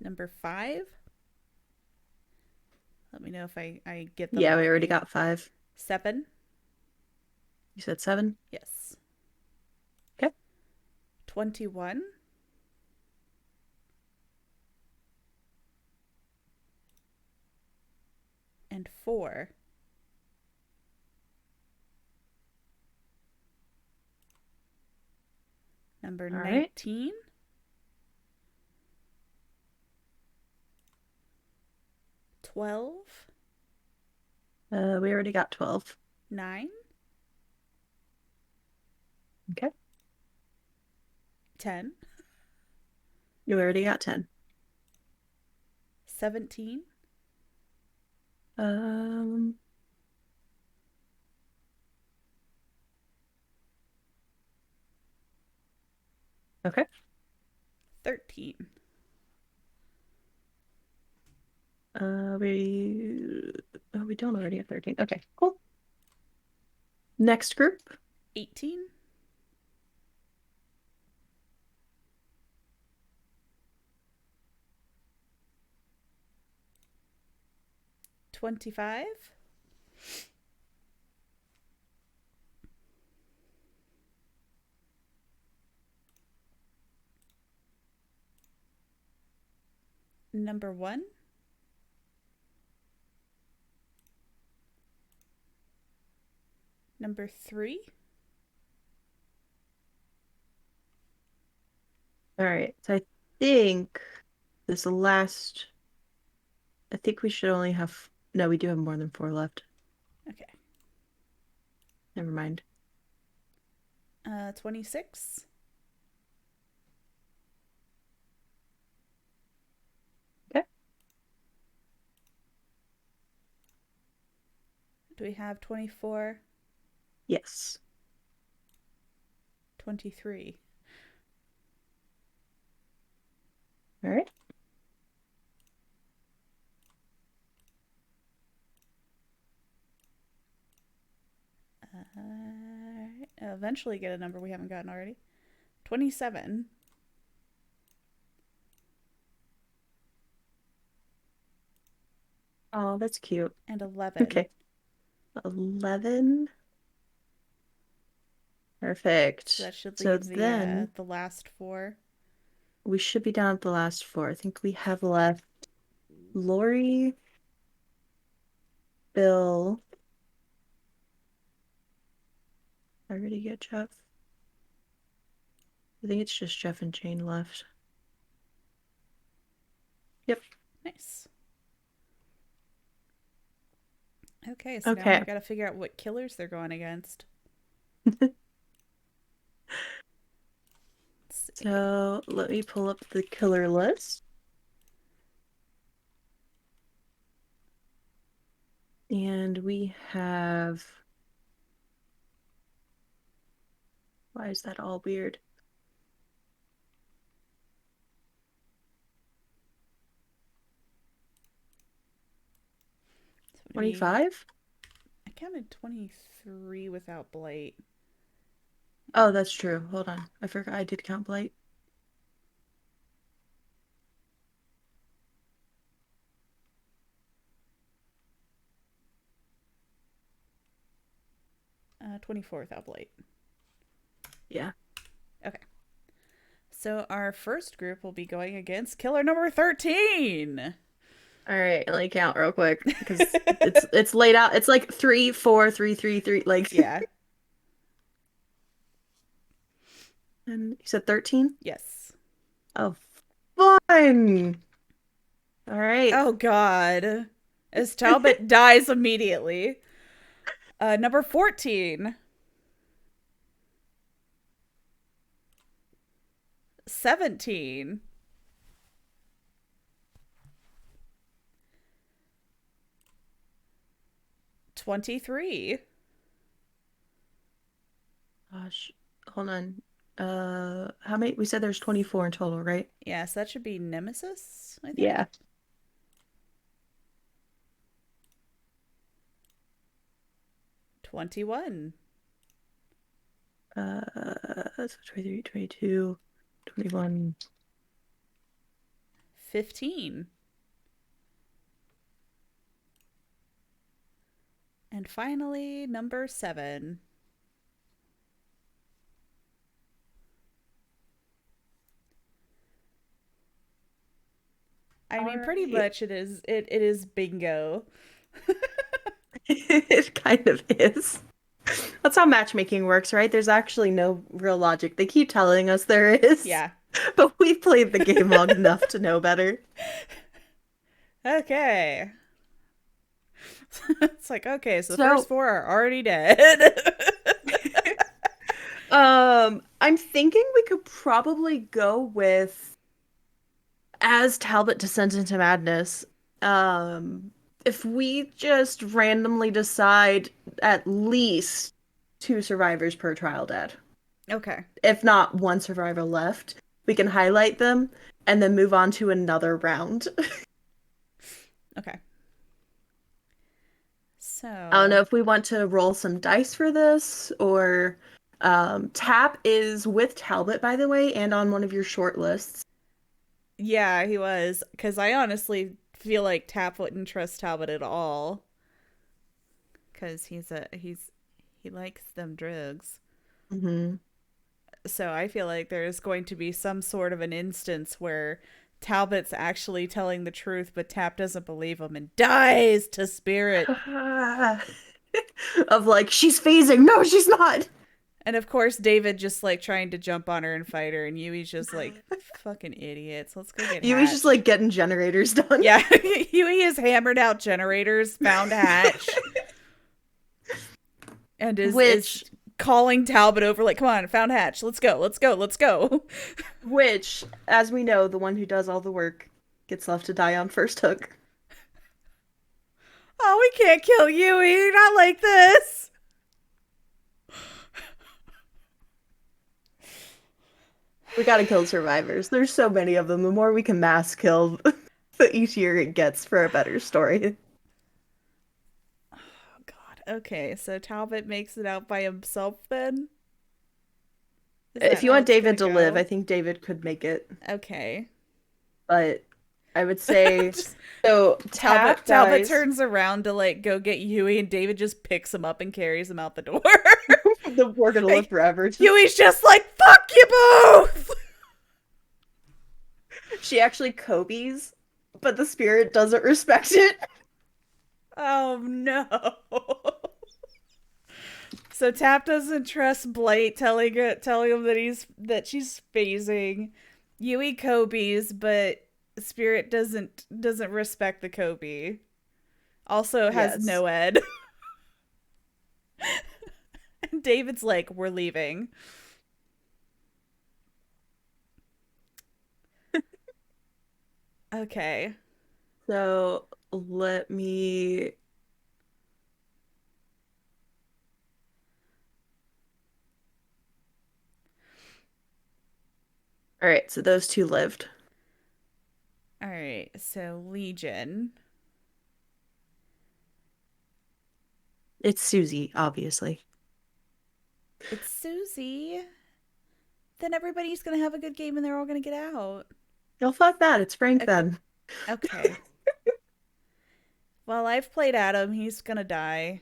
Speaker 2: Number 5. Let me know if I get them
Speaker 1: Yeah, we already
Speaker 2: already.
Speaker 1: got 5.
Speaker 2: 7.
Speaker 1: You said 7?
Speaker 2: Yes.
Speaker 1: Okay.
Speaker 2: 21. And 4. Number
Speaker 1: All right.
Speaker 2: 19. 12.
Speaker 1: We already got 12.
Speaker 2: 9.
Speaker 1: Okay.
Speaker 2: 10.
Speaker 1: You already got 10.
Speaker 2: 17.
Speaker 1: Um, okay.
Speaker 2: 13.
Speaker 1: We don't already have 13. Okay, cool. Next group.
Speaker 2: 18. 25. Number 1. Number 3.
Speaker 1: All right. So think this last, I think we should only have, no, we do have more than 4 left.
Speaker 2: Okay.
Speaker 1: Never mind.
Speaker 2: 26.
Speaker 1: Okay.
Speaker 2: Do we have 24?
Speaker 1: Yes.
Speaker 2: 23.
Speaker 1: All right.
Speaker 2: I'll eventually get a number we haven't gotten already. 27.
Speaker 1: Oh, that's cute.
Speaker 2: And 11.
Speaker 1: Okay. 11.
Speaker 2: So
Speaker 1: Perfect.
Speaker 2: that should
Speaker 1: So
Speaker 2: leave
Speaker 1: then
Speaker 2: the last 4.
Speaker 1: we should be down at the last 4. I think we have left Lori, Bill. I already get Jeff. I think it's just Jeff and Jane left. Yep.
Speaker 2: Nice. Okay, so now
Speaker 1: Okay.
Speaker 2: we got to figure out what killers they're going against. Let's see.
Speaker 1: So let me pull up the killer list. And we have. Why is that all weird?
Speaker 2: So we,
Speaker 1: 25?
Speaker 2: counted 23 without Blight.
Speaker 1: Oh, that's true. Hold on. I forgot I did count Blight.
Speaker 2: 24 without Blight.
Speaker 1: Yeah.
Speaker 2: Okay. So our first group will be going against killer number 13.
Speaker 1: All right, let me count real quick because it's laid out. It's like 3, 4, 3, 3, 3. Like,
Speaker 2: Yeah.
Speaker 1: and you said 13?
Speaker 2: Yes.
Speaker 1: Oh, fun. All right.
Speaker 2: Oh, God. As Talbot dies immediately. Number 14. 17. 23.
Speaker 1: Gosh, hold on. How many? We said there's 24 in total, right?
Speaker 2: Yes, that should be Nemesis, I think.
Speaker 1: Yeah.
Speaker 2: 21.
Speaker 1: So 23, 22, 21.
Speaker 2: 15. And finally, number 7. I
Speaker 1: All
Speaker 2: mean, pretty
Speaker 1: right.
Speaker 2: much it is bingo.
Speaker 1: It kind of is. That's how matchmaking works, right? There's actually no real logic. They keep telling us there is,
Speaker 2: Yeah.
Speaker 1: but we've played the game long enough to know better.
Speaker 2: Okay. It's like, okay, so the first
Speaker 1: So,
Speaker 2: 4 are already dead.
Speaker 1: I'm thinking we could probably go with as Talbot descends into madness. Um, if we just randomly decide at least 2 survivors per trial dead,
Speaker 2: Okay.
Speaker 1: if not 1 survivor left, we can highlight them and then move on to another round.
Speaker 2: Okay.
Speaker 1: I don't know
Speaker 2: So,
Speaker 1: if we want to roll some dice for this or Tap is with Talbot, by the way, and on one of your short lists.
Speaker 2: yeah, he was. Because I honestly feel like Tap wouldn't trust Talbot at all. Because he likes them drugs.
Speaker 1: Hmm.
Speaker 2: So I feel like there's going to be some sort of an instance where Talbot's actually telling the truth, but Tap doesn't believe him and dies to Spirit.
Speaker 1: Of like, she's phasing. No, she's not.
Speaker 2: And of course, David just like trying to jump on her and fight her, and Yui's just like, fucking idiots. Let's go get
Speaker 1: Yui's just
Speaker 2: Hatch.
Speaker 1: like getting generators done.
Speaker 2: Yeah, Yui has hammered out generators, found Hatch, and is
Speaker 1: Which,
Speaker 2: calling Talbot over like, come on, found Hatch. Let's go, let's go, let's go.
Speaker 1: which, as we know, the one who does all the work gets left to die on first hook.
Speaker 2: Oh, we can't kill Yui, not like this.
Speaker 1: We gotta kill survivors. There's so many of them. The more we can mass kill, the easier it gets for a better story.
Speaker 2: Oh God. Okay, so Talbot makes it out by himself then? Is that
Speaker 1: If you
Speaker 2: how
Speaker 1: want
Speaker 2: it's gonna
Speaker 1: David to live, I
Speaker 2: go?
Speaker 1: think David could make it.
Speaker 2: Okay.
Speaker 1: But I would say
Speaker 2: Just
Speaker 1: so. Tap
Speaker 2: Talbot
Speaker 1: dies.
Speaker 2: turns around to like go get Yui and David just picks him up and carries him out the door.
Speaker 1: We're gonna live
Speaker 2: Like,
Speaker 1: forever.
Speaker 2: Yui's just like, fuck you both.
Speaker 1: She actually Kobe's, but the spirit doesn't respect it.
Speaker 2: Oh no. So Tap doesn't trust Blight, telling him that she's phasing. Yui Kobe's, but Spirit doesn't respect the Kobe. Also has
Speaker 1: Yes.
Speaker 2: no ed. And David's like, we're leaving. Okay.
Speaker 1: So let me. All right, so those 2 lived.
Speaker 2: All right. So Legion.
Speaker 1: It's Susie, obviously.
Speaker 2: It's Susie. Then everybody's gonna have a good game and they're all gonna get out.
Speaker 1: Oh, fuck that. It's Frank
Speaker 2: Okay.
Speaker 1: then.
Speaker 2: Okay. Well, I've played Adam. He's gonna die.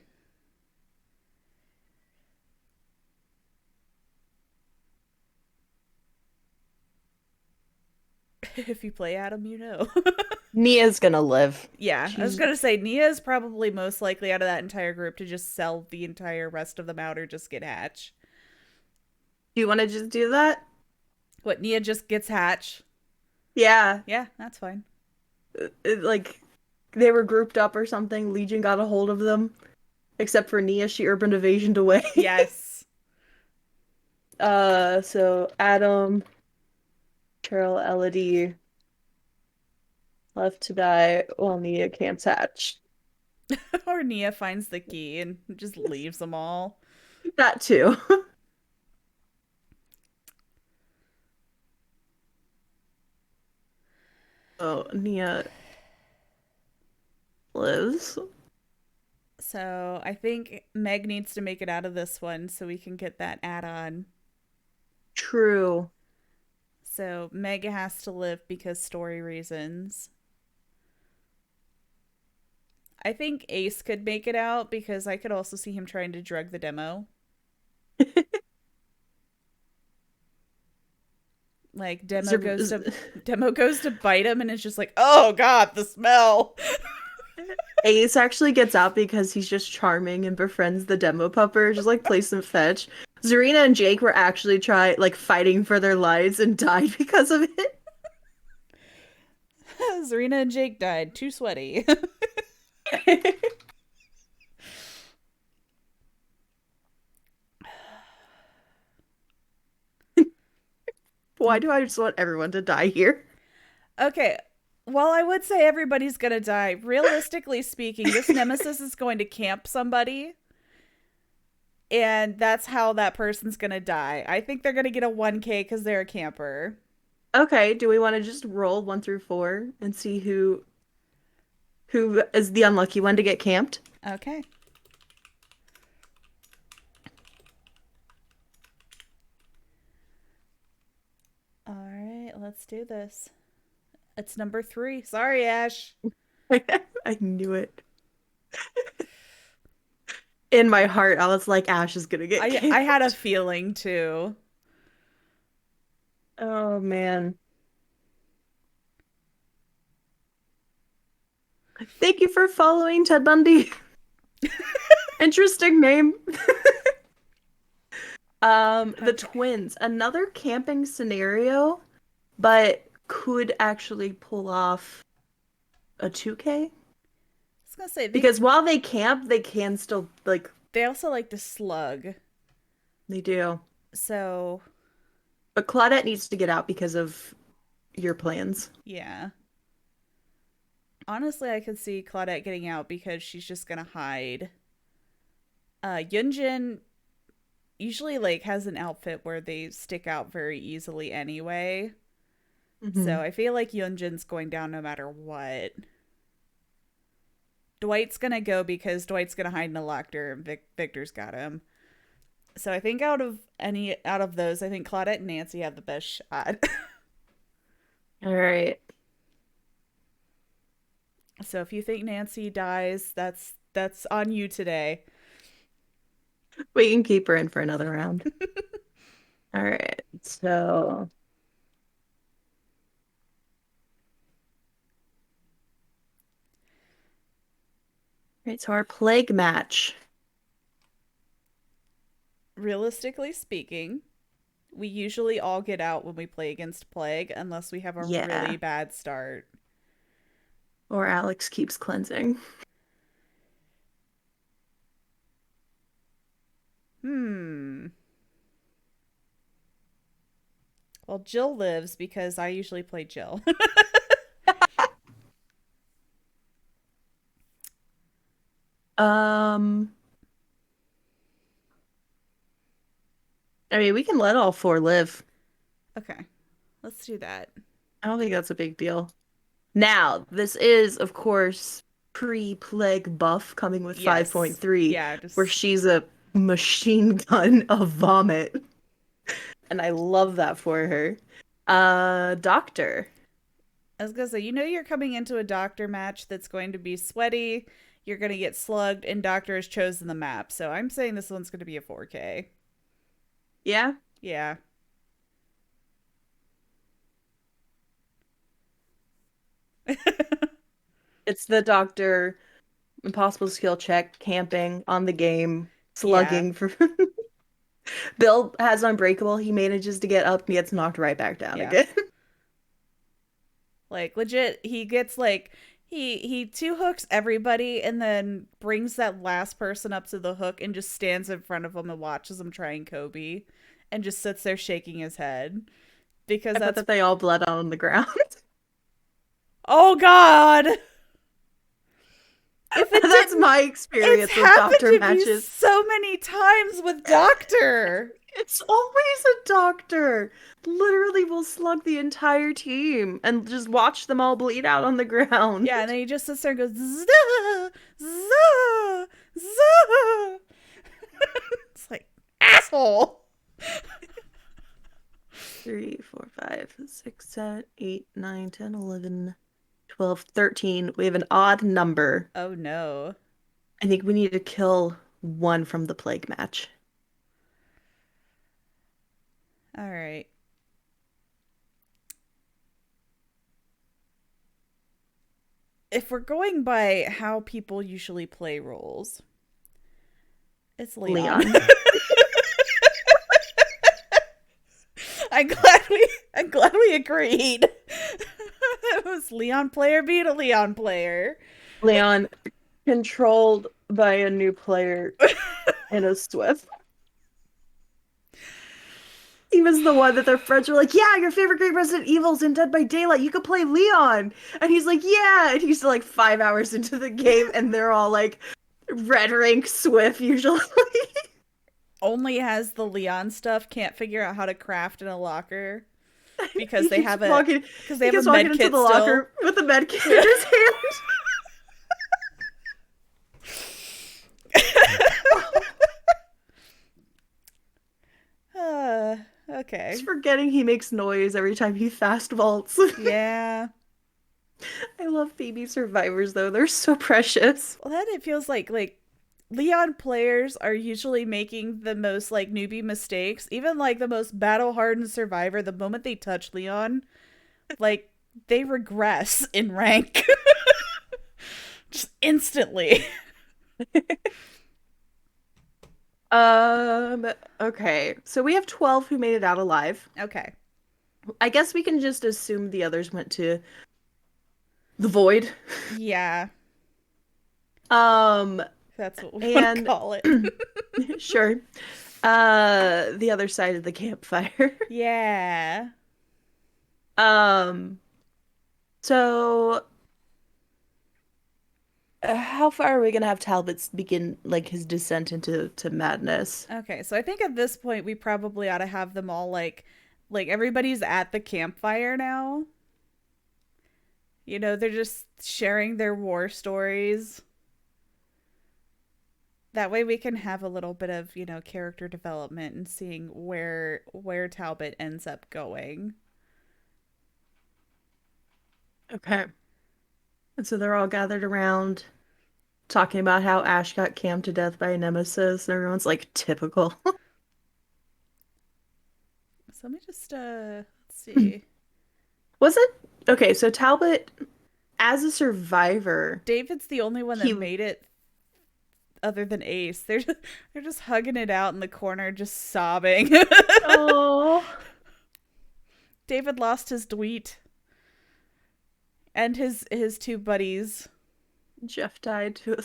Speaker 2: If you play Adam, you know.
Speaker 1: Nia's gonna live.
Speaker 2: Yeah, I was
Speaker 1: She's.
Speaker 2: gonna say Nia is probably most likely out of that entire group to just sell the entire rest of them out or just get Hatch.
Speaker 1: Do you want to just do that?
Speaker 2: What, Nia just gets Hatch?
Speaker 1: Yeah.
Speaker 2: Yeah, that's fine.
Speaker 1: Like, they were grouped up or something. Legion got a hold of them. Except for Nia, she urban evasioned away.
Speaker 2: Yes.
Speaker 1: So Adam, Cheryl, Elodie left to die while Nia camps Hatch.
Speaker 2: Or Nia finds the key and just leaves them all.
Speaker 1: That too. Oh, Nia lives.
Speaker 2: So I think Meg needs to make it out of this one so we can get that add on.
Speaker 1: True.
Speaker 2: So Meg has to live because story reasons. I think Ace could make it out because I could also see him trying to drug the demo. Like demo goes to bite him and it's just like, "Oh god, the smell."
Speaker 1: Ace actually gets out because he's just charming and befriends the demo pupper, just like play some fetch. Zarina and Jake were actually fighting for their lives and died because of
Speaker 2: Zarina and Jake died. Too sweaty.
Speaker 1: it. Why do I just want everyone to die here?
Speaker 2: Okay. While I would say everybody's gonna die, realistically speaking, this nemesis is going to camp somebody, and that's how that person's gonna die. I think they're gonna get a 1K because they're a camper.
Speaker 1: Okay, do we want to just roll 1 through 4 and see who is the unlucky one to get camped?
Speaker 2: Okay. All right, let's do this. It's number 3. Sorry, Ash.
Speaker 1: I knew it. In my heart, I was like, Ash is gonna get
Speaker 2: I had a
Speaker 1: camped.
Speaker 2: feeling too.
Speaker 1: Oh man. Thank you for following Ted Bundy. Interesting name. The
Speaker 2: Okay.
Speaker 1: twins, another camping scenario, but could actually pull off a 2K.
Speaker 2: I was gonna say
Speaker 1: Because while they camp, they can still like
Speaker 2: they also like to slug.
Speaker 1: they do.
Speaker 2: So
Speaker 1: But Claudette needs to get out because of your plans.
Speaker 2: yeah. Honestly, I could see Claudette getting out because she's just gonna hide. Yunjin usually like has an outfit where they stick out very easily anyway. So
Speaker 1: Hmm.
Speaker 2: I feel like Yunjin's going down no matter what. Dwight's gonna go because Dwight's gonna hide in a locker and Victor's got him. So I think out of those, I think Claudette and Nancy have the best shot.
Speaker 1: All right.
Speaker 2: So if you think Nancy dies, that's on you today.
Speaker 1: We can keep her in for another round. All right. So our plague match.
Speaker 2: Realistically speaking, we usually all get out when we play against Plague unless we have a really
Speaker 1: Yeah.
Speaker 2: bad start.
Speaker 1: Or Alex keeps cleansing.
Speaker 2: Hmm. Well, Jill lives because I usually play Jill.
Speaker 1: Um, I mean, we can let all 4 live.
Speaker 2: Okay, let's do that.
Speaker 1: I don't think that's a big deal. Now, this is, of course, pre-plague buff coming with
Speaker 2: Yes.
Speaker 1: 5.3,
Speaker 2: Yeah,
Speaker 1: where
Speaker 2: just
Speaker 1: she's a machine gun of vomit. And I love that for her. Doctor.
Speaker 2: I was gonna say, you know, you're coming into a doctor match that's going to be sweaty. You're gonna get slugged, and doctor has chosen the map. So I'm saying this one's gonna be a 4K.
Speaker 1: Yeah,
Speaker 2: Yeah.
Speaker 1: it's the doctor. Impossible skill check, camping on the game,
Speaker 2: Yeah.
Speaker 1: slugging for. Bill has Unbreakable. He manages to get up and gets knocked right back down
Speaker 2: Yeah.
Speaker 1: again.
Speaker 2: Like legit, he gets like he two hooks everybody and then brings that last person up to the hook and just stands in front of him and watches him trying Kobe and just sits there shaking his head because
Speaker 1: I put
Speaker 2: that's
Speaker 1: that they all bled out on the ground.
Speaker 2: oh god. If it
Speaker 1: That's
Speaker 2: didn't,
Speaker 1: my
Speaker 2: it's
Speaker 1: experience with
Speaker 2: happened
Speaker 1: doctor
Speaker 2: to me
Speaker 1: matches.
Speaker 2: so many times with Doctor.
Speaker 1: It's always a doctor. Literally will slug the entire team and just watch them all bleed out on the ground.
Speaker 2: Yeah, and then he just sits there and goes zah, zah, zah. It's like asshole.
Speaker 1: Three, four, five, six, 7, 8, 9, 10, 11, 12, 13. We have an odd number.
Speaker 2: Oh no.
Speaker 1: I think we need to kill one from the plague match.
Speaker 2: All right. If we're going by how people usually play roles, it's Leon.
Speaker 1: Leon.
Speaker 2: I'm glad we agreed. It was Leon player beat a Leon player.
Speaker 1: Leon controlled by a new player in a Swift. He was the one that their friends were like, yeah, your favorite game Resident Evil's in Dead by Daylight. You could play Leon. And he's like, yeah. And he's like 5 hours into the game and they're all like red rank Swift usually.
Speaker 2: Only has the Leon stuff, can't figure out how to craft in a locker because
Speaker 1: He
Speaker 2: they
Speaker 1: keeps
Speaker 2: have a
Speaker 1: walking
Speaker 2: because they
Speaker 1: he
Speaker 2: have a
Speaker 1: keeps walking
Speaker 2: med
Speaker 1: into
Speaker 2: kit
Speaker 1: the
Speaker 2: still.
Speaker 1: locker with a med kit in his hand.
Speaker 2: Okay.
Speaker 1: Just forgetting he makes noise every time he fast vaults.
Speaker 2: Yeah.
Speaker 1: I love baby survivors though. They're so precious.
Speaker 2: Well, then it feels like Leon players are usually making the most like newbie mistakes. Even like the most battle hardened survivor, the moment they touch Leon, like they regress in rank. Just instantly.
Speaker 1: Okay. So we have 12 who made it out alive.
Speaker 2: Okay.
Speaker 1: I guess we can just assume the others went to the void.
Speaker 2: Yeah.
Speaker 1: Um,
Speaker 2: That's what we want to
Speaker 1: and
Speaker 2: call it.
Speaker 1: sure. The other side of the campfire.
Speaker 2: Yeah.
Speaker 1: Um, so how far are we gonna have Talbot begin like his descent into madness?
Speaker 2: Okay, so I think at this point we probably ought to have them all like everybody's at the campfire now. You know, they're just sharing their war stories. That way we can have a little bit of, you know, character development and seeing where Talbot ends up going.
Speaker 1: Okay. And so they're all gathered around talking about how Ash got cammed to death by a nemesis, and everyone's like, typical.
Speaker 2: So let me just let's see.
Speaker 1: Was it? Okay, so Talbot, as a survivor,
Speaker 2: David's the only one that
Speaker 1: he
Speaker 2: made it other than Ace. They're just hugging it out in the corner, just sobbing.
Speaker 1: oh
Speaker 2: David lost his dweet and his two buddies.
Speaker 1: Jeff died to a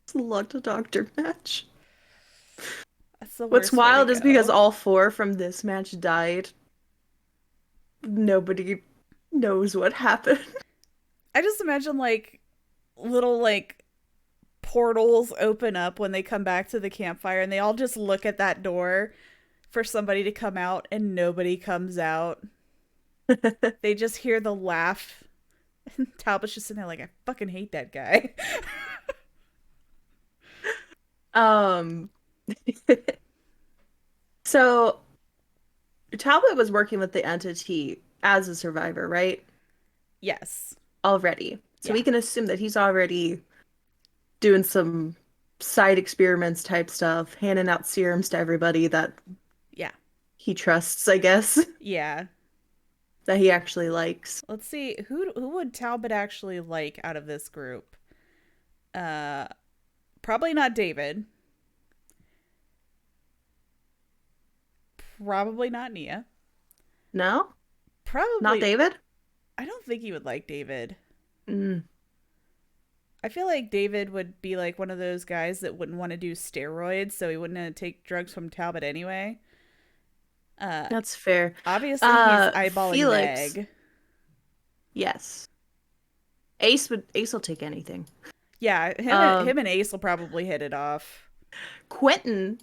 Speaker 1: slugged doctor match.
Speaker 2: That's the
Speaker 1: What's
Speaker 2: worst way to
Speaker 1: wild is because
Speaker 2: go.
Speaker 1: all four from this match died. Nobody knows what happened.
Speaker 2: I just imagine like little like portals open up when they come back to the campfire and they all just look at that door for somebody to come out and nobody comes out. They just hear the laugh Talbot's just sitting there like, I fucking hate that guy.
Speaker 1: Um, so Talbot was working with the entity as a survivor, right?
Speaker 2: Yes.
Speaker 1: Already. So we
Speaker 2: Yeah.
Speaker 1: can assume that he's already doing some side experiments type stuff, handing out serums to everybody that
Speaker 2: Yeah.
Speaker 1: he trusts, I guess,
Speaker 2: Yeah.
Speaker 1: that he actually likes.
Speaker 2: Let's see who would Talbot actually like out of this group. Uh, Probably not David. Probably not Nia.
Speaker 1: No? Not
Speaker 2: Probably.
Speaker 1: David?
Speaker 2: I don't think he would like David.
Speaker 1: Mm,
Speaker 2: I feel like David would be like one of those guys that wouldn't want to do steroids, so he wouldn't take drugs from Talbot anyway. Uh,
Speaker 1: that's fair.
Speaker 2: Obviously he's eyeballing
Speaker 1: Felix,
Speaker 2: Meg.
Speaker 1: yes. Ace will take anything.
Speaker 2: Yeah,
Speaker 1: Um,
Speaker 2: him and Ace will probably hit it off.
Speaker 1: Quentin,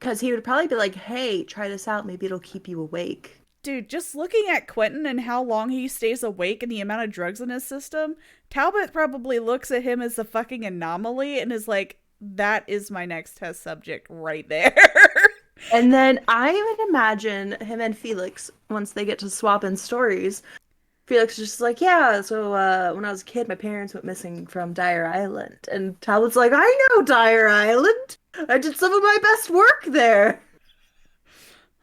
Speaker 1: because he would probably be like, hey, try this out. Maybe it'll keep you awake.
Speaker 2: Dude, just looking at Quentin and how long he stays awake and the amount of drugs in his system, Talbot probably looks at him as a fucking anomaly and is like, that is my next test subject right there.
Speaker 1: And then I would imagine him and Felix, once they get to swapping stories, Felix is just like, yeah, so when I was a kid, my parents went missing from Dyer Island. And Talbot's like, I know Dyer Island. I did some of my best work there.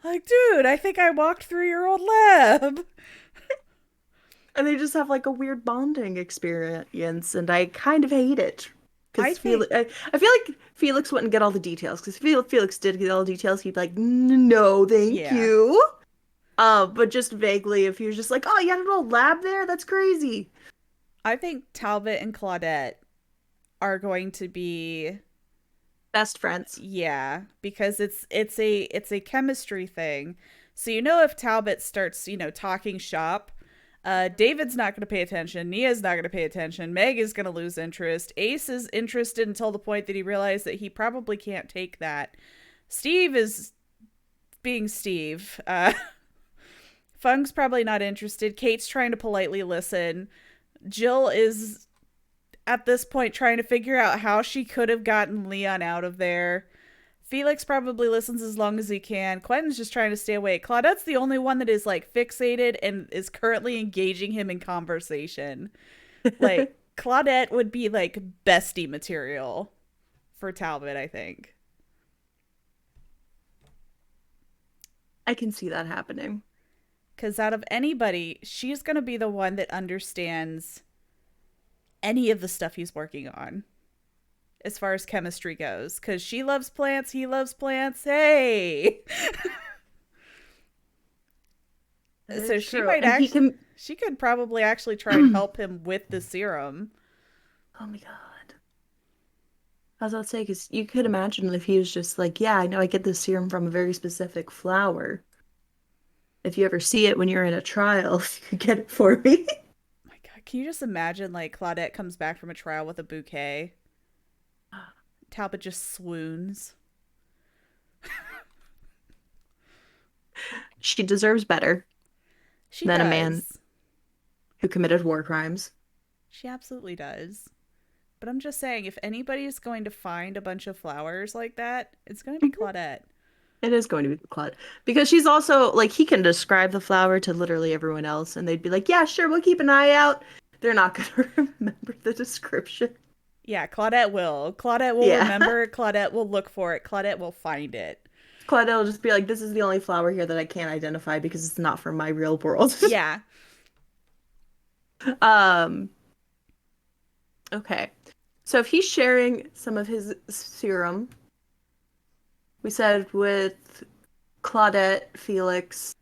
Speaker 2: Like, dude, I think I walked through your old lab.
Speaker 1: And they just have like a weird bonding experience, and I kind of hate it.
Speaker 2: I
Speaker 1: Because
Speaker 2: think,
Speaker 1: I feel like Felix wouldn't get all the details. Because if Felix did get all the details, he'd be like, no, thank
Speaker 2: yeah,
Speaker 1: you. But just vaguely, if he was just like, oh, you had a little lab there? That's crazy.
Speaker 2: I think Talbot and Claudette are going to be,
Speaker 1: Best friends.
Speaker 2: yeah, because it's a chemistry thing. So you know if Talbot starts, talking shop, David's not going to pay attention. Nia's not going to pay attention. Meg is going to lose interest. Ace is interested until the point that he realized that he probably can't take that. Steve is being Steve. Fung's probably not interested. Kate's trying to politely listen. Jill is at this point trying to figure out how she could have gotten Leon out of there. Felix probably listens as long as he can. Quentin's just trying to stay awake. Claudette's the only one that is like fixated and is currently engaging him in conversation. Like Claudette would be like bestie material for Talbot, I think.
Speaker 1: I can see that happening.
Speaker 2: Because out of anybody, she's going to be the one that understands any of the stuff he's working on as far as chemistry goes. Because she loves plants, he loves plants. Hey!
Speaker 1: That
Speaker 2: So
Speaker 1: is
Speaker 2: she
Speaker 1: true.
Speaker 2: might
Speaker 1: And he
Speaker 2: actually,
Speaker 1: can.
Speaker 2: she could probably actually try and help him with the serum.
Speaker 1: Oh my God. I was about to say, because you could imagine if he was just like, yeah, I know I get this serum from a very specific flower. If you ever see it when you're in a trial, if you could get it for me.
Speaker 2: Oh my God, can you just imagine like Claudette comes back from a trial with a bouquet? Talbot just swoons.
Speaker 1: She deserves better
Speaker 2: She
Speaker 1: than a man
Speaker 2: does.
Speaker 1: who committed war crimes.
Speaker 2: She absolutely does. But I'm just saying, if anybody's going to find a bunch of flowers like that, it's going to be
Speaker 1: Mhm.
Speaker 2: Claudette.
Speaker 1: It is going to be Claude. Because she's also like he can describe the flower to literally everyone else and they'd be like, yeah, sure, we'll keep an eye out. They're not gonna remember the description.
Speaker 2: Yeah, Claudette will. Claudette will
Speaker 1: Yeah.
Speaker 2: remember. Claudette will look for it. Claudette will find it.
Speaker 1: Claudette will just be like, this is the only flower here that I can't identify because it's not from my real world.
Speaker 2: Yeah.
Speaker 1: Um, okay. So if he's sharing some of his serum, we said with Claudette, Felix,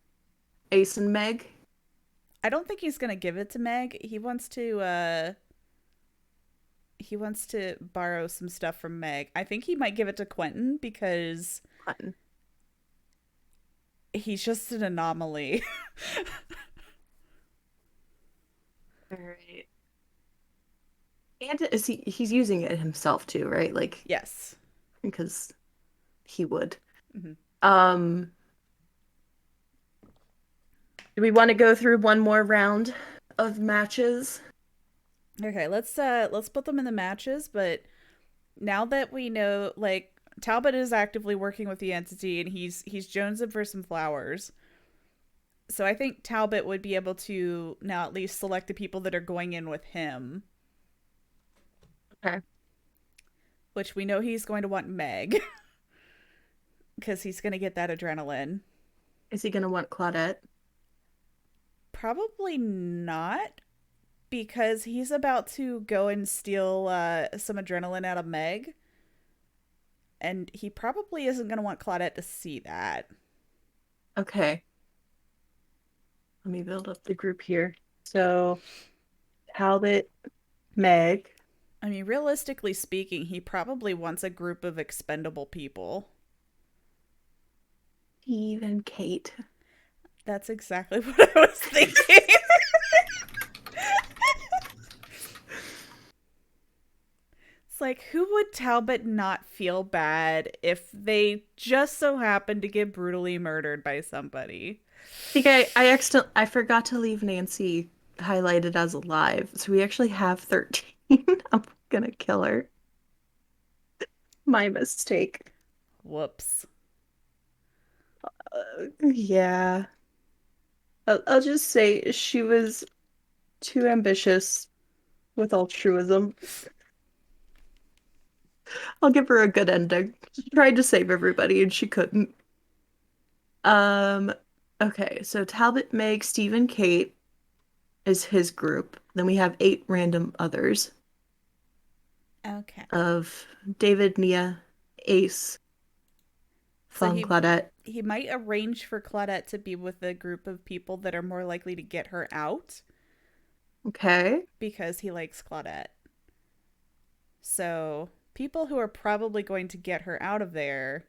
Speaker 1: Ace, and Meg.
Speaker 2: I don't think he's going to give it to Meg. He wants to borrow some stuff from Meg. I think he might give it to Quentin because
Speaker 1: Clinton.
Speaker 2: he's just an anomaly.
Speaker 1: All right. And is he's using it himself too, right? Like
Speaker 2: Yes.
Speaker 1: because he would.
Speaker 2: Hmm.
Speaker 1: Um, do we want to go through one more round? of matches.
Speaker 2: Okay, let's put them in the matches, but now that we know, like, Talbot is actively working with the entity and he's jonesing for some flowers. So I think Talbot would be able to now at least select the people that are going in with him,
Speaker 1: Okay.
Speaker 2: which we know he's going to want Meg because he's going to get that adrenaline.
Speaker 1: Is he gonna want Claudette?
Speaker 2: Probably not, because he's about to go and steal some adrenaline out of Meg, and he probably isn't going to want Claudette to see that.
Speaker 1: Okay. Let me build up the group here. So Talbot, Meg,
Speaker 2: I mean, realistically speaking, he probably wants a group of expendable people.
Speaker 1: Steve, and Kate.
Speaker 2: That's exactly what I was thinking. It's like, who would Talbot not feel bad if they just so happened to get brutally murdered by somebody?
Speaker 1: think I forgot to leave Nancy highlighted as alive. So we actually have 13. I'm gonna kill her. My mistake.
Speaker 2: Whoops.
Speaker 1: Yeah. I'll just say she was too ambitious with altruism. I'll give her a good ending. She tried to save everybody and she couldn't. Um, okay, so Talbot, Meg, Steve, and Kate is his group. Then we have 8 random others
Speaker 2: Okay.
Speaker 1: of David, Nia, Ace,
Speaker 2: So
Speaker 1: Fung, Claudette.
Speaker 2: he might arrange for Claudette to be with a group of people that are more likely to get her out
Speaker 1: Okay.
Speaker 2: because he likes Claudette. So people who are probably going to get her out of there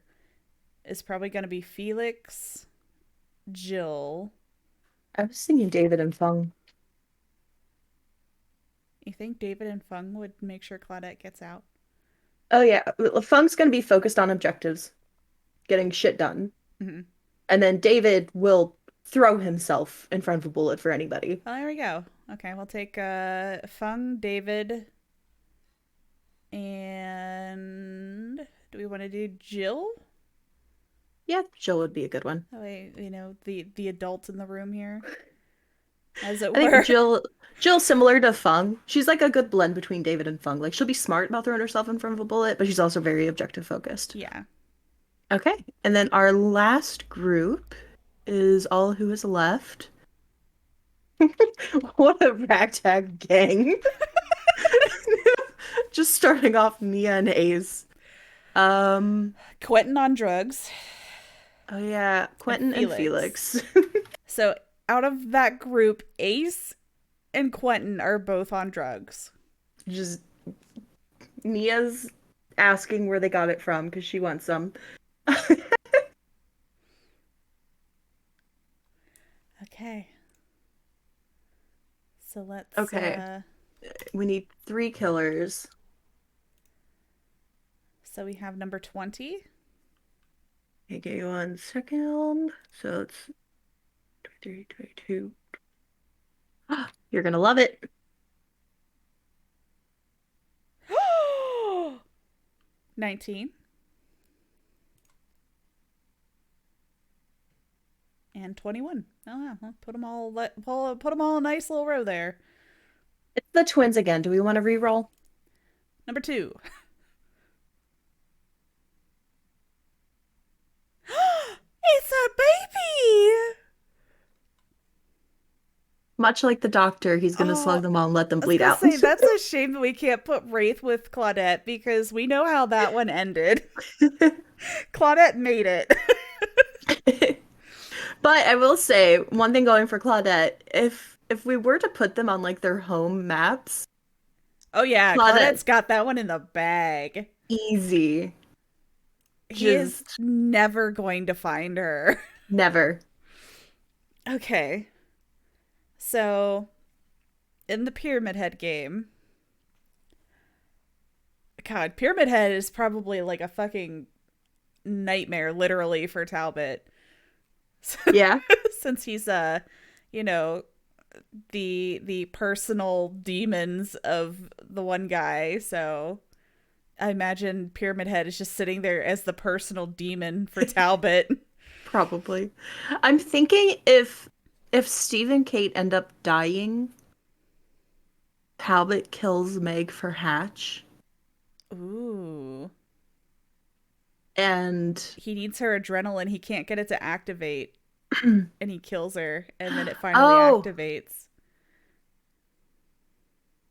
Speaker 2: is probably going to be Felix, Jill.
Speaker 1: I was thinking David and Fung.
Speaker 2: You think David and Fung would make sure Claudette gets out?
Speaker 1: Oh yeah, Fung's gonna be focused on objectives, getting shit done.
Speaker 2: Mm-hmm.
Speaker 1: And then David will throw himself in front of a bullet for anybody.
Speaker 2: Oh, there we go. Okay, we'll take Fung, David, and do we want to do Jill?
Speaker 1: Yeah, Jill would be a good one.
Speaker 2: That way, the adult in the room here, as it
Speaker 1: I think
Speaker 2: were.
Speaker 1: Jill's similar to Fung. She's like a good blend between David and Fung. Like she'll be smart about throwing herself in front of a bullet, but she's also very objective focused.
Speaker 2: Yeah.
Speaker 1: Okay. And then our last group is all who is left. What a ragtag gang. Just starting off Mia and Ace. Um,
Speaker 2: Quentin on drugs
Speaker 1: oh yeah,
Speaker 2: and
Speaker 1: Quentin and
Speaker 2: Felix.
Speaker 1: Felix.
Speaker 2: So out of that group, Ace and Quentin are both on drugs.
Speaker 1: Just Mia's asking where they got it from because she wants some.
Speaker 2: Okay. So let's
Speaker 1: Okay, we need 3 killers.
Speaker 2: so we have number 20.
Speaker 1: Okay, give me 1 second. So it's 23, 22. You're gonna love it.
Speaker 2: 19 and 21. Oh, well, put them all put them all in a nice little row there.
Speaker 1: It's the twins again. Do we want to re-roll?
Speaker 2: Number 2. It's a baby.
Speaker 1: Much like the doctor, he's gonna
Speaker 2: Oh,
Speaker 1: slug them all and let them
Speaker 2: I was
Speaker 1: bleed
Speaker 2: gonna
Speaker 1: out.
Speaker 2: say that's a shame that we can't put Wraith with Claudette because we know how that one ended. Claudette made it.
Speaker 1: But I will say one thing going for Claudette, if we were to put them on like their home maps,
Speaker 2: Oh yeah,
Speaker 1: Claudette
Speaker 2: Claudette's got that one in the bag.
Speaker 1: easy.
Speaker 2: He is
Speaker 1: Just
Speaker 2: never going to find her.
Speaker 1: never.
Speaker 2: Okay. So, in the Pyramid Head game, God, Pyramid Head is probably like a fucking nightmare, literally, for Talbot.
Speaker 1: Yeah.
Speaker 2: Since he's, you know, the personal demons of the one guy. So I imagine Pyramid Head is just sitting there as the personal demon for Talbot.
Speaker 1: Probably. I'm thinking if Steve and Kate end up dying, Talbot kills Meg for Hatch,
Speaker 2: Ooh.
Speaker 1: and
Speaker 2: He needs her adrenaline. He can't get it to activate, and he kills her, and then it finally
Speaker 1: oh,
Speaker 2: activates.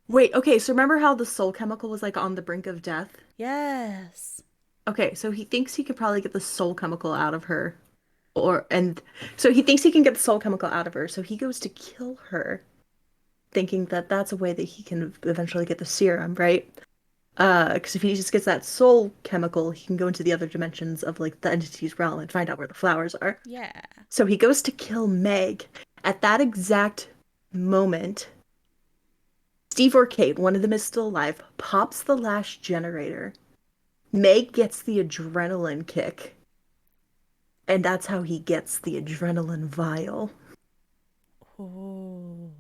Speaker 1: wait, okay, so remember how the soul chemical was like on the brink of death?
Speaker 2: Yes.
Speaker 1: Okay, so he thinks he could probably get the soul chemical out of her. And so he thinks he can get the soul chemical out of her, so he goes to kill her, thinking that that's a way that he can eventually get the serum, right? Because if he just gets that soul chemical, he can go into the other dimensions of like the entity's realm and find out where the flowers are.
Speaker 2: Yeah.
Speaker 1: So he goes to kill Meg. At that exact moment, Steve or Kate, one of them is still alive, pops the last generator. Meg gets the adrenaline kick, and that's how he gets the adrenaline vial.
Speaker 2: Oh.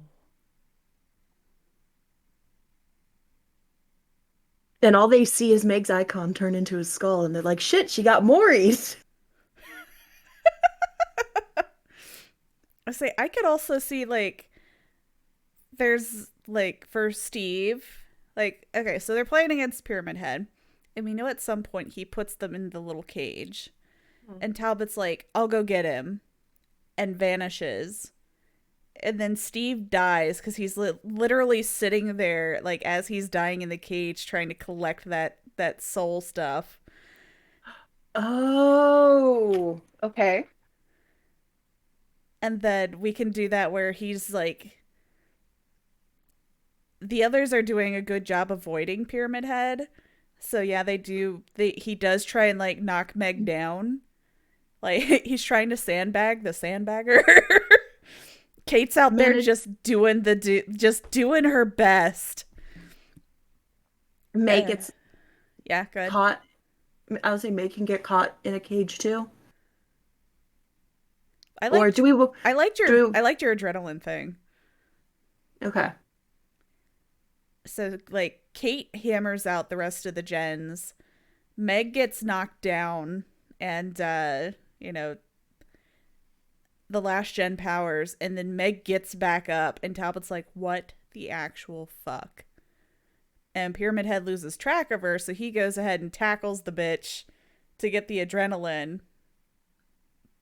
Speaker 1: And all they see is Meg's icon turn into his skull, and they're like, shit, she got Maury's.
Speaker 2: I say I could also see like there's like for Steve, like okay, so they're playing against Pyramid Head, and we know at some point he puts them in the little cage, and Talbot's like, "I'll go get him," and vanishes, and then Steve dies because he's literally sitting there like as he's dying in the cage trying to collect that soul stuff.
Speaker 1: Oh, okay.
Speaker 2: And then we can do that where he's like the others are doing a good job avoiding Pyramid Head. So yeah, they do. He does try and like knock Meg down. Like he's trying to sandbag the sandbagger. Kate's out there
Speaker 1: Manage
Speaker 2: just doing just doing her best.
Speaker 1: Meg
Speaker 2: Uh,
Speaker 1: gets
Speaker 2: yeah, good.
Speaker 1: caught. I would say Meg can get caught in a cage too.
Speaker 2: I
Speaker 1: Or
Speaker 2: liked
Speaker 1: do
Speaker 2: I liked your adrenaline thing.
Speaker 1: we, okay.
Speaker 2: So like Kate hammers out the rest of the gens. Meg gets knocked down and you know, the last gen powers, and then Meg gets back up and Talbot's like, what the actual fuck? And Pyramid Head loses track of her, so he goes ahead and tackles the bitch to get the adrenaline.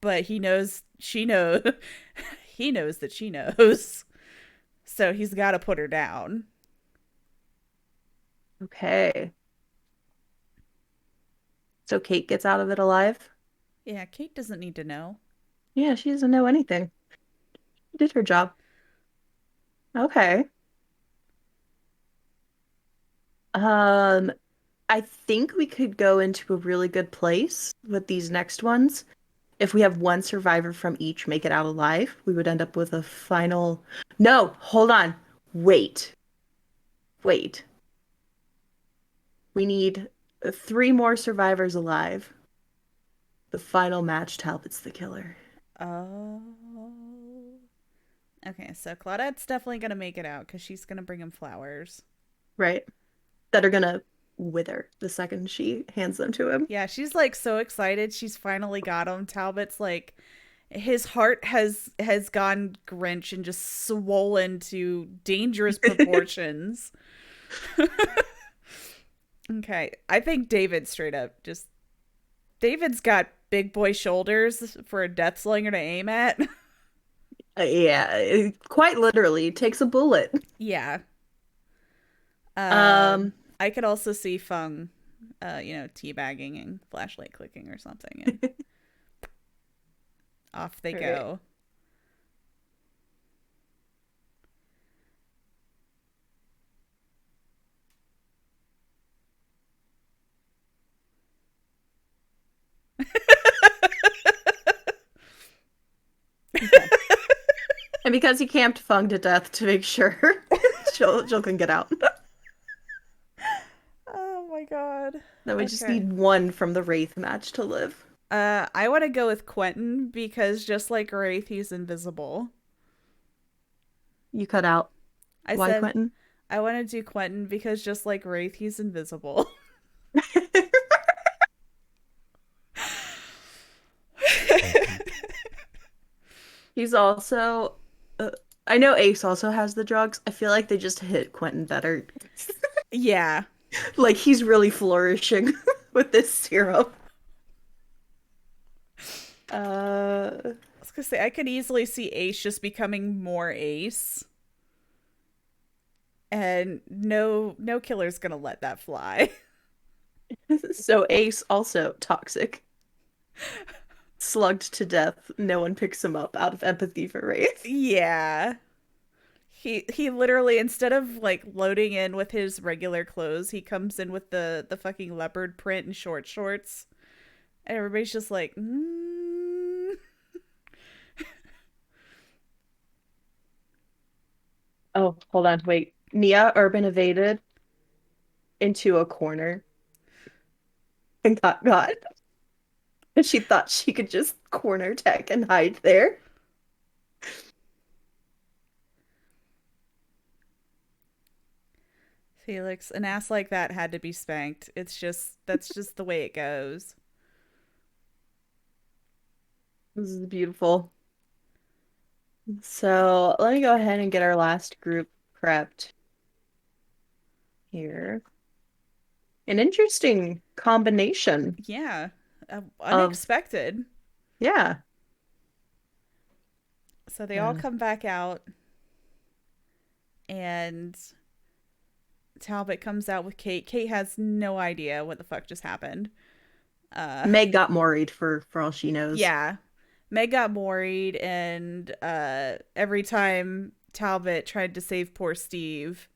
Speaker 2: But he knows she knows he knows that she knows. So he's gotta put her down.
Speaker 1: Okay. So Kate gets out of it alive?
Speaker 2: Yeah, Kate doesn't need to know.
Speaker 1: Yeah, she doesn't know anything. She did her job. Okay. Um, I think we could go into a really good place with these next ones. If we have one survivor from each make it out alive, we would end up with a final. No, hold on. Wait. Wait. We need three more survivors alive. The final match, Talbot's the killer.
Speaker 2: Oh. Okay, so Claudette's definitely gonna make it out because she's gonna bring him flowers.
Speaker 1: Right? That are gonna wither the second she hands them to him.
Speaker 2: Yeah, she's like so excited she's finally got him. Talbot's like his heart has gone Grinch and just swollen to dangerous proportions. Okay, I think David straight up just David's got big boy shoulders for a death slinger to aim at.
Speaker 1: Yeah, quite literally takes a bullet.
Speaker 2: Yeah.
Speaker 1: Um,
Speaker 2: I could also see Fung, teabagging and flashlight clicking or something, and off they
Speaker 1: all right.
Speaker 2: go.
Speaker 1: Okay. And because he camped Fung to death to make sure Jill can get out.
Speaker 2: Oh my god.
Speaker 1: Then we just
Speaker 2: Okay.
Speaker 1: need one from the Wraith match to live.
Speaker 2: I want to go with Quentin because just like Wraith, he's invisible.
Speaker 1: You cut out.
Speaker 2: I
Speaker 1: Why,
Speaker 2: said
Speaker 1: Quentin?
Speaker 2: I want to do Quentin because just like Wraith, he's invisible.
Speaker 1: He's also. I know Ace also has the drugs. I feel like they just hit Quentin better.
Speaker 2: Yeah.
Speaker 1: Like he's really flourishing with this serum. Uh,
Speaker 2: I was gonna say I could easily see Ace just becoming more Ace, and no killer's gonna let that fly.
Speaker 1: so Ace also toxic, slugged to death. No one picks him up out of empathy for Wraith.
Speaker 2: Yeah. He literally, instead of like loading in with his regular clothes, he comes in with the fucking leopard print and short shorts. And everybody's just like,
Speaker 1: Oh, hold on, wait. Nia urban evaded into a corner and got. And she thought she could just corner tech and hide there.
Speaker 2: Felix, an ass like that had to be spanked. That's just the way it goes.
Speaker 1: This is beautiful. So let me go ahead and get our last group prepped here. An interesting combination
Speaker 2: Yeah.
Speaker 1: of,
Speaker 2: Unexpected.
Speaker 1: yeah.
Speaker 2: So they all
Speaker 1: Uh,
Speaker 2: come back out, and Talbot comes out with Kate. Kate has no idea what the fuck just happened. Uh,
Speaker 1: Meg got worried for all she knows.
Speaker 2: yeah. Meg got worried, and every time Talbot tried to save poor Steve,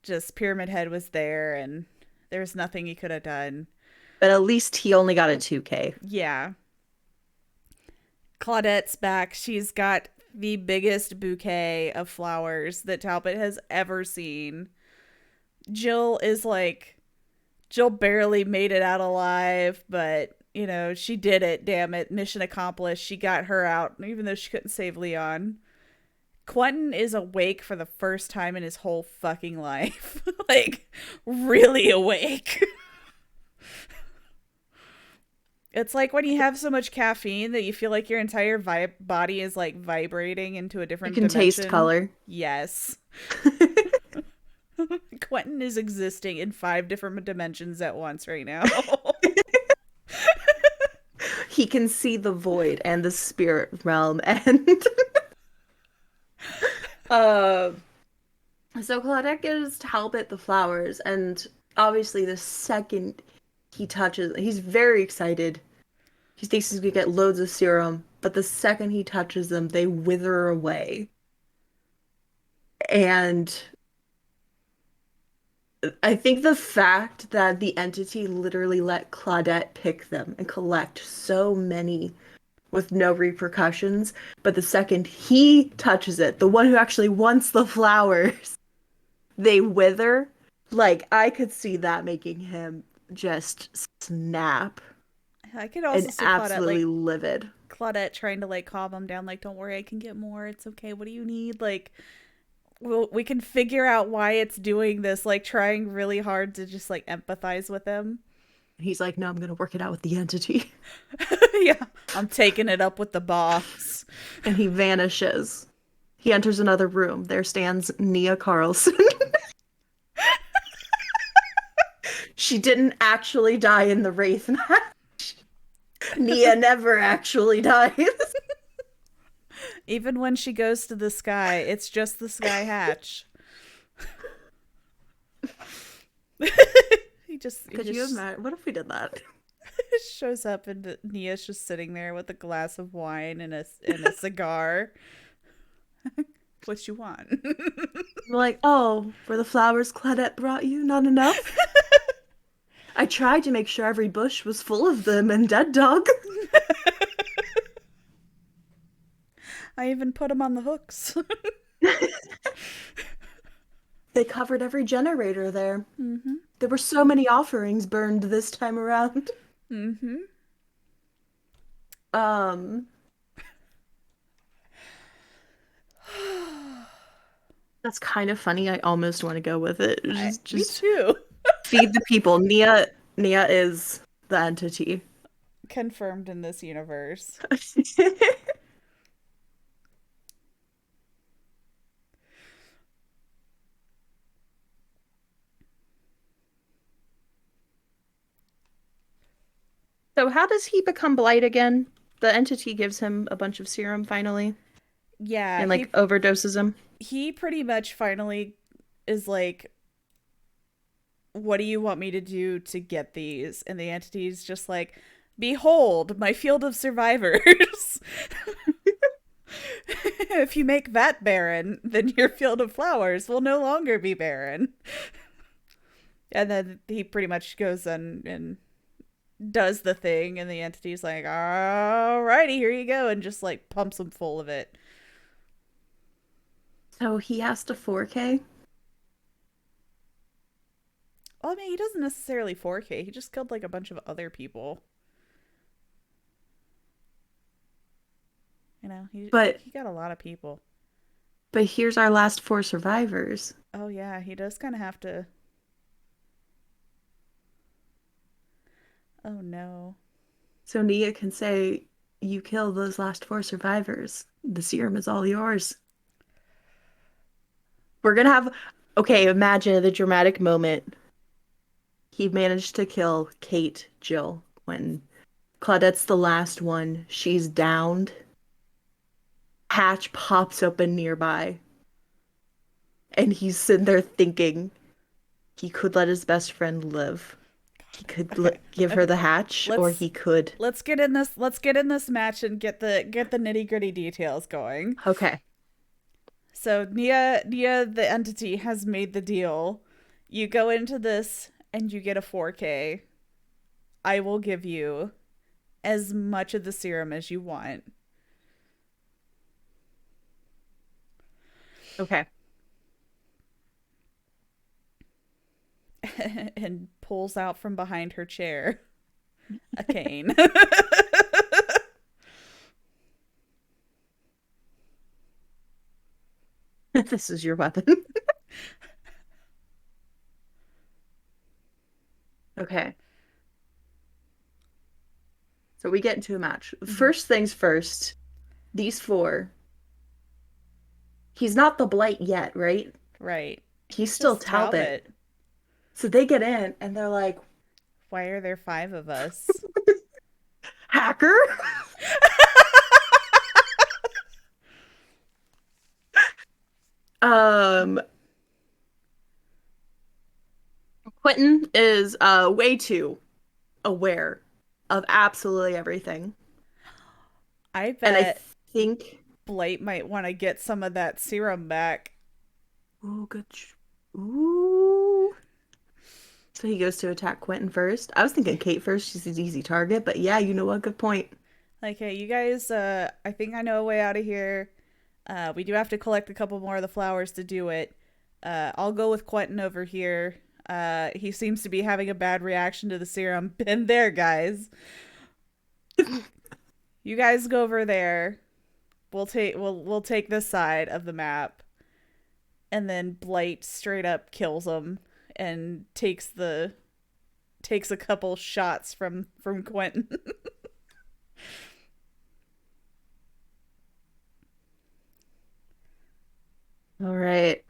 Speaker 2: just Pyramid Head was there, and there was nothing he could have done.
Speaker 1: But at least he only got a 2K.
Speaker 2: Yeah. Claudette's back. She's got the biggest bouquet of flowers that Talbot has ever seen. Jill is like, Jill barely made it out alive, but you know, she did it, damn it. Mission accomplished. She got her out, even though she couldn't save Leon. Quentin is awake for the first time in his whole fucking life. Like, really awake. It's like when you have so much caffeine that you feel like your entire body is like vibrating into a
Speaker 1: You
Speaker 2: different
Speaker 1: can taste
Speaker 2: dimension.
Speaker 1: color.
Speaker 2: Yes. Quentin is existing in 5 different dimensions at once right now.
Speaker 1: He can see the void and the spirit realm and uh so Claudette gives Talbot the flowers and obviously the second he touches he's very excited. He thinks he's gonna get loads of serum, but the second he touches them, they wither away. And I think the fact that the entity literally let Claudette pick them and collect so many with no repercussions, but the second he touches it, the one who actually wants the flowers, they wither. Like, I could see that making him just snap
Speaker 2: I could also
Speaker 1: and
Speaker 2: see
Speaker 1: absolutely livid.
Speaker 2: Claudette trying to like calm him down, like, don't worry, I can get more. It's okay. What do you need? Like, we can figure out why it's doing this, like trying really hard to just like empathize with him.
Speaker 1: He's like, no, I'm gonna work it out with the entity.
Speaker 2: Yeah, I'm taking it up with the boss.
Speaker 1: And he vanishes. He enters another room. There stands Nia Carlson. She didn't actually die in the Wraith match. Nia never actually dies.
Speaker 2: Even when she goes to the sky, it's just the sky hatch. He
Speaker 1: Could you
Speaker 2: just
Speaker 1: imagine? What if we did that?
Speaker 2: shows up and Nia's just sitting there with a glass of wine and a cigar. What you want?
Speaker 1: We're like, oh, were the flowers Claudette brought you not enough? I tried to make sure every bush was full of them and dead dog.
Speaker 2: I even put them on the hooks.
Speaker 1: They covered every generator there.
Speaker 2: Mm-hmm.
Speaker 1: There were so many offerings burned this time around.
Speaker 2: Mm-hmm.
Speaker 1: Um, That's kind of funny. I almost want to go with it.
Speaker 2: Me
Speaker 1: Just
Speaker 2: too.
Speaker 1: feed the people. Nia is the entity.
Speaker 2: Confirmed in this universe.
Speaker 1: So how does he become Blight again? The entity gives him a bunch of serum finally
Speaker 2: Yeah,
Speaker 1: and like overdoses him.
Speaker 2: he pretty much finally is like, what do you want me to do to get these? And the entity's just like, behold, my field of survivors. If you make that barren, then your field of flowers will no longer be barren. And then he pretty much goes and does the thing, and the entity's like, alrighty, here you go, and just like pumps him full of it.
Speaker 1: So he has to 4K.
Speaker 2: Well, I mean, he doesn't necessarily 4K, he just killed like a bunch of other people. You know,
Speaker 1: But
Speaker 2: he got a lot of people.
Speaker 1: but here's our last four survivors.
Speaker 2: Oh yeah, he does kind of have to. Oh no.
Speaker 1: So Nia can say, "You kill those last four survivors. The serum is all yours." We're gonna have, okay, imagine the dramatic moment. He managed to kill Kate, Jill, when Claudette's the last one. She's downed. Hatch pops open nearby, and he's sitting there thinking he could let his best friend live. He could
Speaker 2: Okay.
Speaker 1: give her
Speaker 2: Okay.
Speaker 1: the hatch, or
Speaker 2: Let's
Speaker 1: he could.
Speaker 2: let's get in this. Let's get in this match and get the nitty gritty details going.
Speaker 1: Okay.
Speaker 2: So Nia, the entity, has made the deal. You go into this and you get a 4K. I will give you as much of the serum as you want.
Speaker 1: Okay.
Speaker 2: And pulls out from behind her chair a cane.
Speaker 1: This is your weapon. Okay. So we get into a match.
Speaker 2: Mhm.
Speaker 1: First things first, these four. He's not the Blight yet, right?
Speaker 2: Right.
Speaker 1: He's
Speaker 2: He's
Speaker 1: still
Speaker 2: just
Speaker 1: Talbot.
Speaker 2: Talbot.
Speaker 1: So they get in and they're like,
Speaker 2: Why are there five of us?
Speaker 1: hacker? Um, Quentin is way too aware of absolutely everything.
Speaker 2: I
Speaker 1: And I
Speaker 2: bet
Speaker 1: think,
Speaker 2: Blight might want to get some of that serum back.
Speaker 1: oh, good. Ooh. So he goes to attack Quentin first. I was thinking Kate first. She's an easy target, but yeah, you know what? Good point.
Speaker 2: Like, hey, you guys, I think I know a way out of here. We do have to collect a couple more of the flowers to do it. I'll go with Quentin over here. He seems to be having a bad reaction to the serum. Been there, guys. You guys go over there. We'll take this side of the map, and then Blight straight up kills him and takes a couple shots from Quentin.
Speaker 1: All right.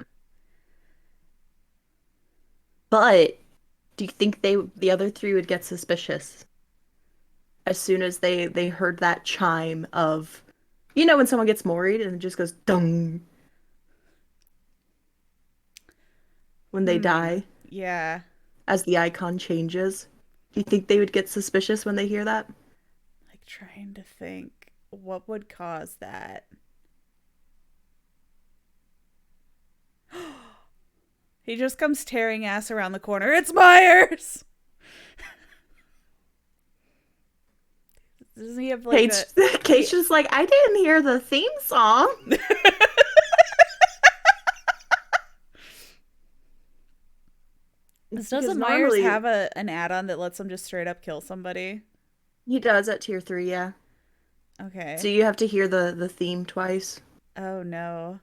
Speaker 1: But do you think the other three would get suspicious as soon as they heard that chime of, when someone gets worried and it just goes dung when they
Speaker 2: Hmm.
Speaker 1: die
Speaker 2: Yeah.
Speaker 1: as the icon changes? Do you think they would get suspicious when they hear that?
Speaker 2: Like trying to think what would cause that. He just comes tearing ass around the corner. It's Myers. Doesn't he have like a
Speaker 1: Kate's
Speaker 2: he
Speaker 1: just like, I didn't hear the theme song. Because
Speaker 2: Doesn't Myers
Speaker 1: normally
Speaker 2: have an add-on that lets him just straight up kill somebody?
Speaker 1: he does at tier 3, yeah. So
Speaker 2: Okay.
Speaker 1: you have to hear the theme twice.
Speaker 2: Oh no.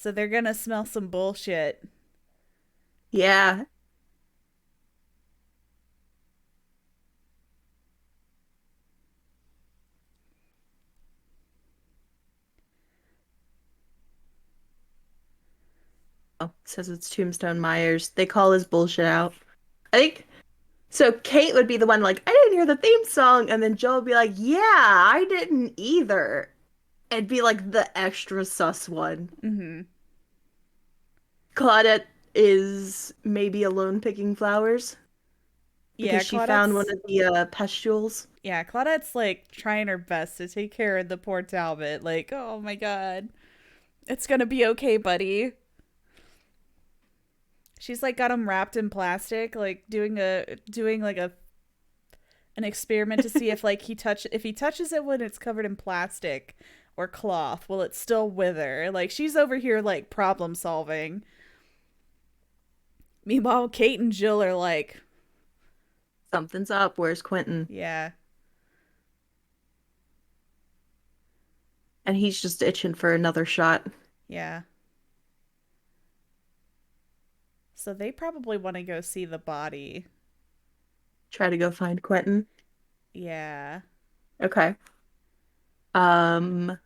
Speaker 2: So they're gonna smell some bullshit.
Speaker 1: Yeah. Oh, it says it's Tombstone Myers. They call his bullshit out. I think so. Kate would be the one like, I didn't hear the theme song, and then Joe would be like, yeah, I didn't either. It'd be like the extra sus one.
Speaker 2: Mm-hmm.
Speaker 1: Claudette is maybe alone picking flowers because
Speaker 2: Yeah,
Speaker 1: she found one
Speaker 2: Claudette's
Speaker 1: of the pustules.
Speaker 2: yeah, Claudette's like trying her best to take care of the poor Talbot. Like, oh my god, it's gonna be okay, buddy. She's like got him wrapped in plastic, like doing like a an experiment to see if like if he touches it when it's covered in plastic or cloth, will it still wither? Like she's over here like problem solving. Meanwhile, Kate and Jill are like,
Speaker 1: Something's up. Where's Quentin?
Speaker 2: yeah,
Speaker 1: And he's just itching for another shot.
Speaker 2: yeah. So they probably want to go see the body.
Speaker 1: Try to go find Quentin.
Speaker 2: Yeah.
Speaker 1: Okay. Um,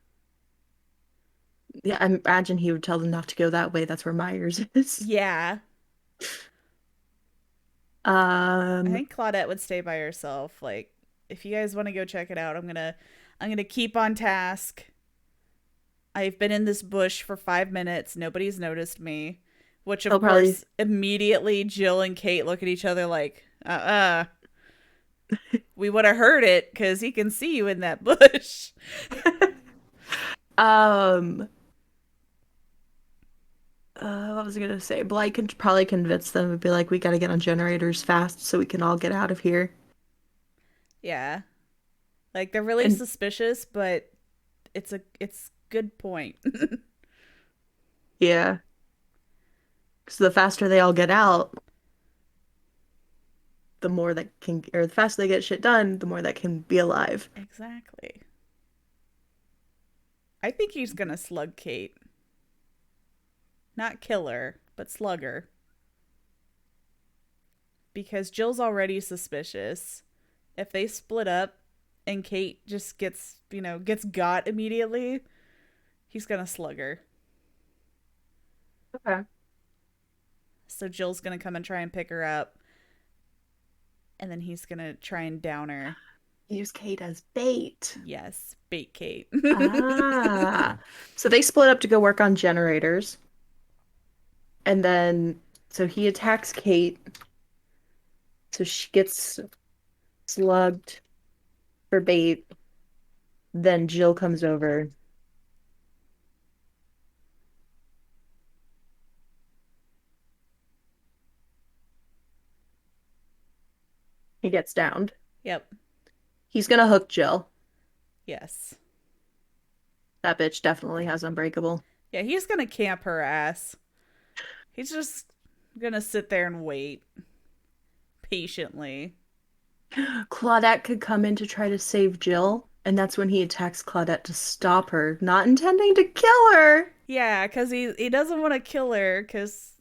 Speaker 1: yeah, I imagine he would tell them not to go that way. That's where Myers is.
Speaker 2: Yeah. I
Speaker 1: Um,
Speaker 2: think Claudette would stay by herself. Like, if you guys want to go check it out, I'm gonna keep on task. I've been in this bush for 5 minutes. Nobody's noticed me. Which of
Speaker 1: he'll probably
Speaker 2: course immediately Jill and Kate look at each other like, we would have heard it because he can see you in that bush.
Speaker 1: um what was I gonna say? Blight could probably convince them and be like, we gotta get on generators fast so we can all get out of here.
Speaker 2: Yeah. Like they're really
Speaker 1: And
Speaker 2: suspicious, but it's good point.
Speaker 1: yeah, because the faster they all get out, the more that can, or the faster they get shit done, the more that can be alive.
Speaker 2: Exactly. I think he's gonna slug Kate. Not kill her, but slug her. Because Jill's already suspicious. If they split up and Kate just gets got immediately, he's gonna slug her.
Speaker 1: Okay.
Speaker 2: So Jill's gonna come and try and pick her up, and then he's gonna try and down her.
Speaker 1: Use Kate as bait.
Speaker 2: Yes, bait Kate.
Speaker 1: Ah. So they split up to go work on generators. And then, so he attacks Kate. So she gets slugged for bait. Then Jill comes over. He gets downed.
Speaker 2: Yep.
Speaker 1: He's gonna hook Jill.
Speaker 2: Yes.
Speaker 1: That bitch definitely has Unbreakable.
Speaker 2: Yeah, he's gonna camp her ass. He's just gonna sit there and wait patiently.
Speaker 1: Claudette could come in to try to save Jill, and that's when he attacks Claudette to stop her, not intending to kill her.
Speaker 2: Yeah, because he doesn't want to kill her because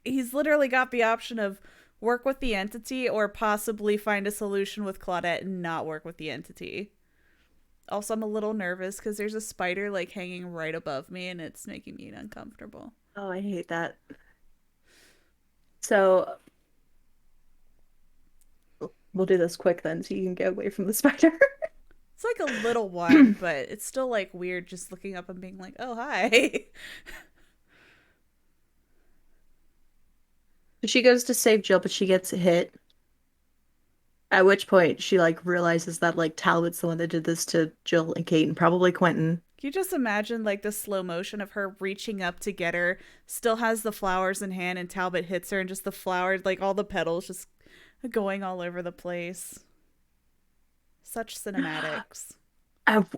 Speaker 2: he's literally got the option of work with the entity or possibly find a solution with Claudette and not work with the entity. Also, I'm a little nervous because there's a spider like hanging right above me and it's making me uncomfortable.
Speaker 1: Oh, I hate that. So we'll do this quick then so you can get away from the spider.
Speaker 2: It's like a little one, but it's still like weird just looking up and being like, oh, hi.
Speaker 1: She goes to save Jill, but she gets hit. At which point she like realizes that like Talbot's the one that did this to Jill and Kate and probably Quentin.
Speaker 2: Can you just imagine like the slow motion of her reaching up to get her, still has the flowers in hand, and Talbot hits her, and just the flowers, like all the petals, just going all over the place. Such cinematics.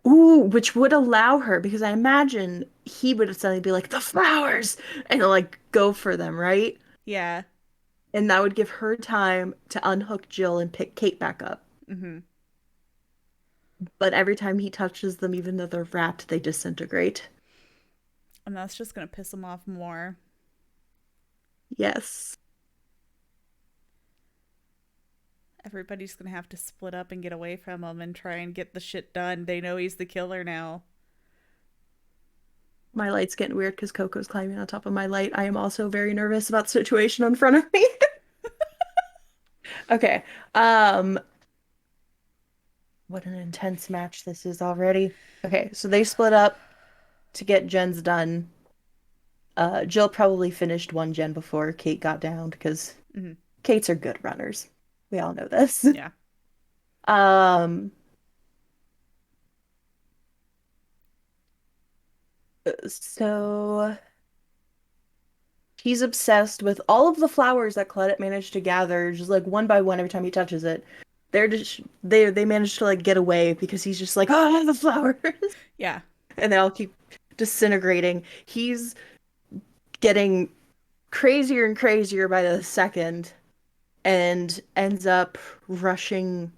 Speaker 1: Ooh, which would allow her because I imagine he would suddenly be like the flowers and like go for them, right?
Speaker 2: Yeah.
Speaker 1: And that would give her time to unhook Jill and pick Kate back up.
Speaker 2: Mm-hmm.
Speaker 1: But every time he touches them, even though they're wrapped, they disintegrate.
Speaker 2: And that's just gonna piss him off more.
Speaker 1: Yes.
Speaker 2: Everybody's gonna have to split up and get away from him and try and get the shit done. They know he's the killer now.
Speaker 1: My light's getting weird because Coco's climbing on top of my light. I am also very nervous about the situation in front of me. Okay. Um, what an intense match this is already. Okay, so they split up to get gens done. Jill probably finished one gen before Kate got down because
Speaker 2: Mm-hmm.
Speaker 1: Kates are good runners. We all know this.
Speaker 2: Yeah.
Speaker 1: Um, so he's obsessed with all of the flowers that Claudette managed to gather, just like one by one every time he touches it. They manage to like get away because he's just like, oh, the flowers.
Speaker 2: Yeah.
Speaker 1: And they all keep disintegrating. He's getting crazier and crazier by the second and ends up rushing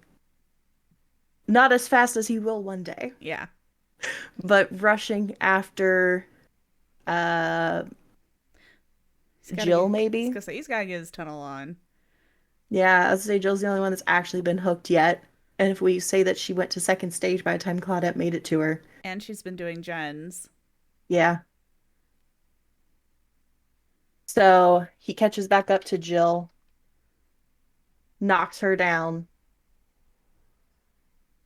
Speaker 1: not as fast as he will one day,
Speaker 2: Yeah.
Speaker 1: but rushing after uh
Speaker 2: He's gotta
Speaker 1: Jill
Speaker 2: get. I was
Speaker 1: maybe.
Speaker 2: gonna say he's gotta get his tunnel on.
Speaker 1: Yeah, I'd say Jill's the only one that's actually been hooked yet. And if we say that she went to second stage by the time Claudette made it to her,
Speaker 2: And she's been doing gens.
Speaker 1: yeah. So he catches back up to Jill, knocks her down,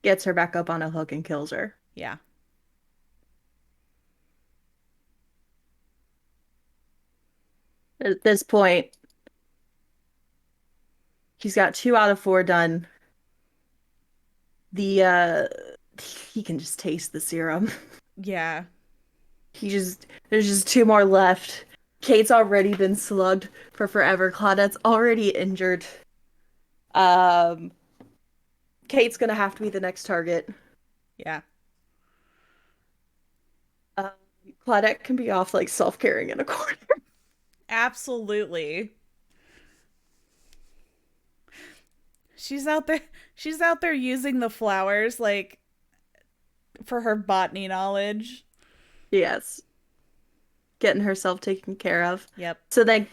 Speaker 1: gets her back up on a hook, and kills her.
Speaker 2: Yeah.
Speaker 1: At this point, he's got 2 out of 4 done. The he can just taste the serum.
Speaker 2: Yeah.
Speaker 1: There's just 2 more left. Kate's already been slugged for forever. Claudette's already injured. Um, Kate's gonna have to be the next target.
Speaker 2: Yeah.
Speaker 1: Um, Claudette can be off like self-caring in a corner.
Speaker 2: Absolutely. She's out there. She's out there using the flowers like for her botany knowledge.
Speaker 1: Yes, getting herself taken care of.
Speaker 2: Yep.
Speaker 1: So then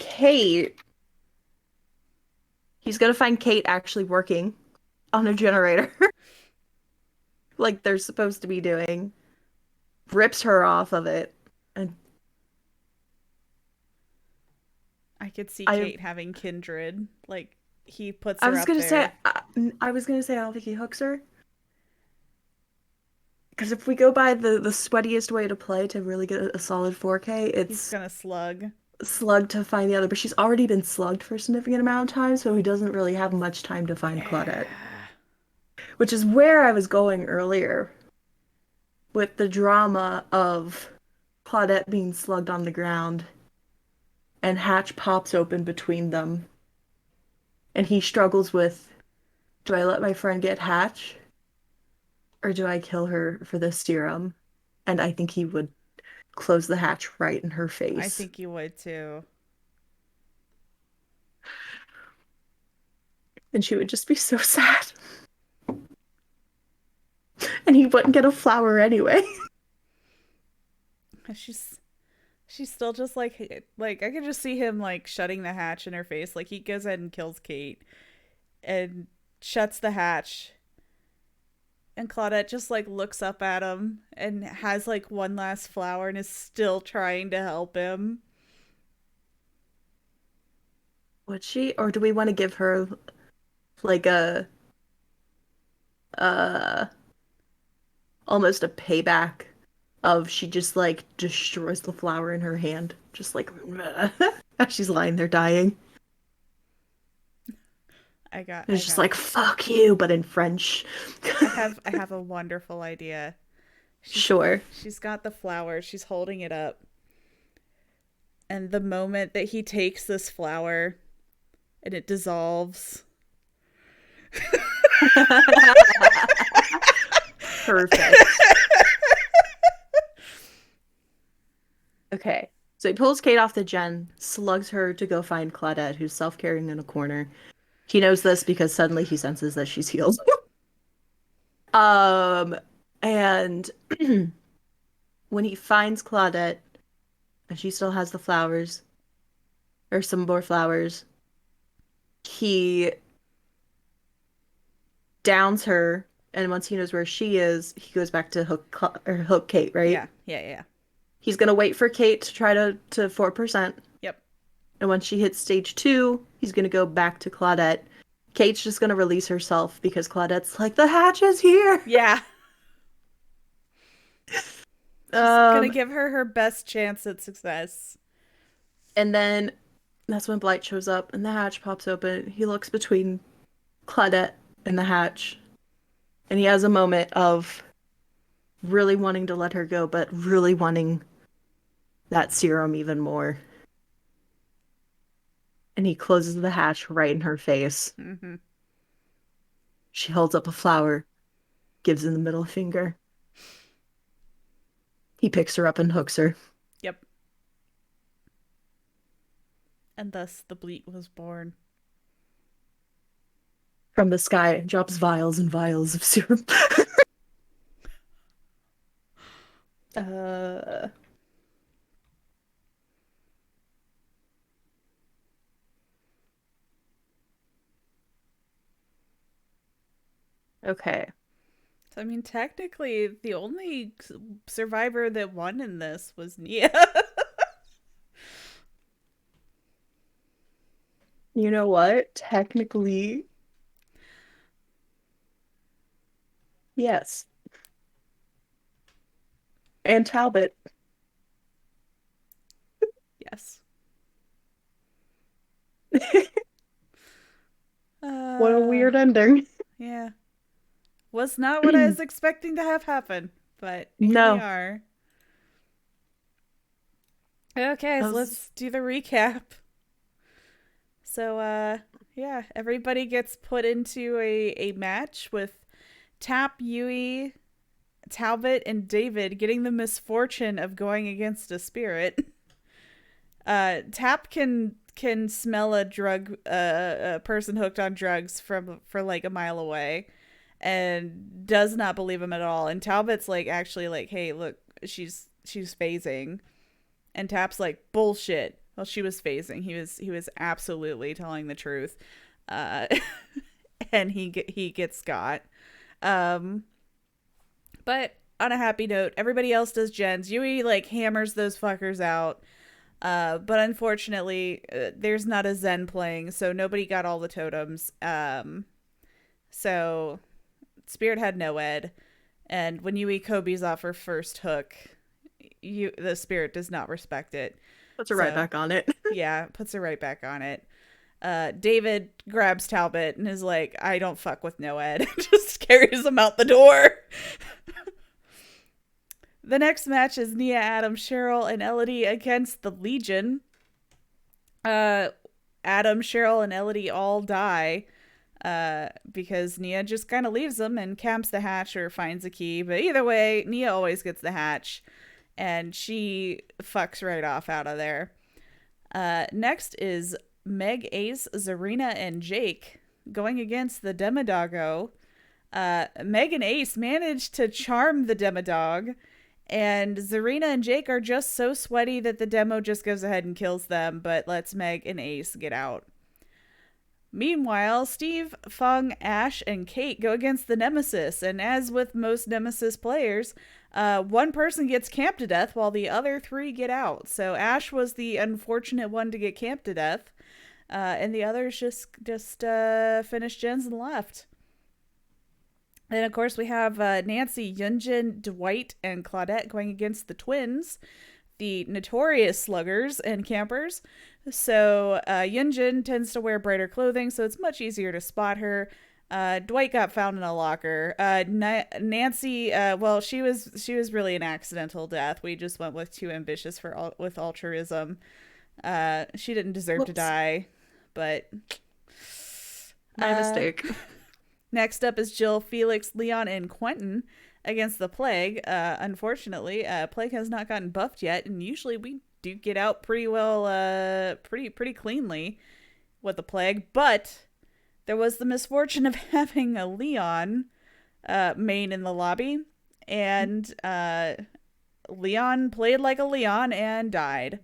Speaker 1: he's gonna find Kate actually working on a generator like they're supposed to be doing. Rips her off of it. And
Speaker 2: I could see
Speaker 1: I
Speaker 2: Kate having kindred. Like he puts
Speaker 1: I
Speaker 2: her
Speaker 1: was
Speaker 2: up
Speaker 1: gonna say
Speaker 2: there.
Speaker 1: I was gonna say I don't think he hooks her. Because if we go by the sweatiest way to play to really get a solid 4K,
Speaker 2: He's
Speaker 1: it's
Speaker 2: gonna slug.
Speaker 1: slug to find the other. But she's already been slugged for a significant amount of time, so he doesn't really have much time to find Claudette.
Speaker 2: Yeah.
Speaker 1: Which is where I was going earlier with the drama of Claudette being slugged on the ground and Hatch pops open between them. And he struggles with, do I let my friend get Hatch or do I kill her for the serum? And I think he would close the hatch right in her
Speaker 2: I
Speaker 1: face.
Speaker 2: think you would too.
Speaker 1: And she would just be so sad. And he wouldn't get a flower anyway.
Speaker 2: She's she's still just like I could just see him like shutting the hatch in her face. Like he goes ahead and kills Kate and shuts the hatch. And Claudette just like looks up at him and has like one last flower and is still trying to help him.
Speaker 1: Would she? Or do we want to give her like a uh almost a payback of she just like destroys the flower in her hand, just like as she's lying there dying.
Speaker 2: I got
Speaker 1: It's just like fuck you, but in French.
Speaker 2: I have a wonderful idea. She's
Speaker 1: Sure.
Speaker 2: she's got the flower, she's holding it up. And the moment that he takes this flower and it dissolves.
Speaker 1: Perfect. Okay. So he pulls Kate off the gen, slugs her to go find Claudette, who's self-carrying in a corner. He knows this because suddenly he senses that she's healed. Um, and when he finds Claudette, and she still has the flowers, or some more flowers. He downs her, and once he knows where she is, he goes back to hook Kate, right?
Speaker 2: Yeah, yeah, yeah.
Speaker 1: He's gonna wait for Kate to try to 4%.
Speaker 2: Yep.
Speaker 1: And when she hits stage 2, he's gonna go back to Claudette. Kate's just gonna release herself because Claudette's like, the hatch is here.
Speaker 2: Yeah. She's gonna
Speaker 1: Um,
Speaker 2: give her her best chance at success.
Speaker 1: and then that's when Blight shows up and the hatch pops open. He looks between Claudette and the hatch, and he has a moment of really wanting to let her go, but really wanting that serum even more. And he closes the hatch right in her face.
Speaker 2: Mm-hmm.
Speaker 1: She holds up a flower, gives him the middle finger. He picks her up and hooks her.
Speaker 2: Yep. And thus the Bleat was born.
Speaker 1: From the sky, drops vials and vials of serum. uh, okay.
Speaker 2: So, I mean, technically, the only survivor that won in this was Nia.
Speaker 1: You know what? Technically, yes. And Talbot.
Speaker 2: Yes.
Speaker 1: What a
Speaker 2: Uh,
Speaker 1: weird ending.
Speaker 2: yeah. Was not what I was expecting to have happen, but here we
Speaker 1: No.
Speaker 2: are. Okay,
Speaker 1: That
Speaker 2: so
Speaker 1: was
Speaker 2: let's do the recap. So, yeah, everybody gets put into a match with Tap, Yui, Talbot, and David getting the misfortune of going against a spirit. Tap can smell a person hooked on drugs for like a mile away, and does not believe him at all. And Talbot's like, actually, like, hey, look, she's phasing, and Tap's like, bullshit. Well, she was phasing. He was absolutely telling the truth, uh, and he gets got. Um, but on a happy note, everybody else does gens. Yui like hammers those fuckers out. But unfortunately, there's not a Zen playing, so nobody got all the totems. So Spirit had no ed, and when Yui Kobe's off her first hook, the Spirit does not respect it.
Speaker 1: puts her right
Speaker 2: So
Speaker 1: back on it.
Speaker 2: yeah, puts her right back on it. David grabs Talbot and is like, I don't fuck with no ed. Just carries him out the door. The next match is Nia, Adam, Cheryl, and Elodie against the Legion. Adam, Cheryl, and Elodie all die because Nia just kind of leaves them and camps the hatch or finds a key. But either way, Nia always gets the hatch, and she fucks right off out of there. Next is Meg, Ace, Zarina, and Jake going against the Demodoggo. Meg and Ace managed to charm the Demodog, and Zarina and Jake are just so sweaty that the demo just goes ahead and kills them, but lets Meg and Ace get out. Meanwhile, Steve, Fung, Ash, and Kate go against the Nemesis, and as with most Nemesis players, one person gets camped to death while the other three get out. So Ash was the unfortunate one to get camped to death, and the others just finished gens and left. And of course, we have Nancy, Yunjin, Dwight, and Claudette going against the twins, the notorious sluggers and campers. So Yunjin tends to wear brighter clothing, so it's much easier to spot her. Dwight got found in a locker. Nancy, well, she was really an accidental death. We just went with too ambitious with altruism. She didn't deserve to die, but
Speaker 1: My mistake.
Speaker 2: next up is Jill, Felix, Leon, and Quentin against the Plague. Unfortunately, Plague has not gotten buffed yet, and usually we do get out pretty well, pretty cleanly with the Plague. But there was the misfortune of having a Leon main in the lobby, and Leon played like a Leon and died.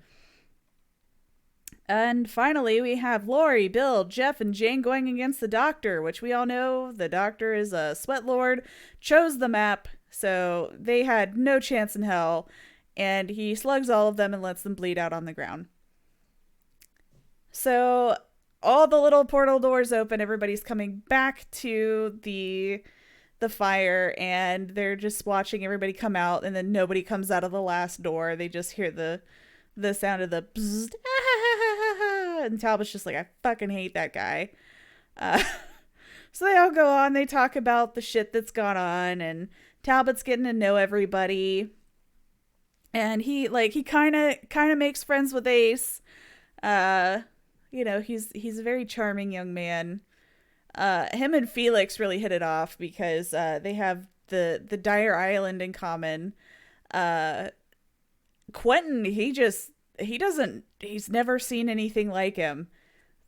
Speaker 2: And finally, we have Lori, Bill, Jeff, and Jane going against the Doctor, which we all know the Doctor is a sweat lord, chose the map, so they had no chance in hell, and he slugs all of them and lets them bleed out on the ground. So all the little portal doors open, everybody's coming back to the fire, and they're just watching everybody come out, and then nobody comes out of the last door. They just hear the sound of the bzzzt, and Talbot's just like, I fucking hate that guy. Uh, so they all go on. They talk about the shit that's gone on, and Talbot's getting to know everybody. And he kind of makes friends with Ace. Uh, he's a very charming young man. Him and Felix really hit it off because they have the Dire Island in common. Uh, Quentin, he's never seen anything like him.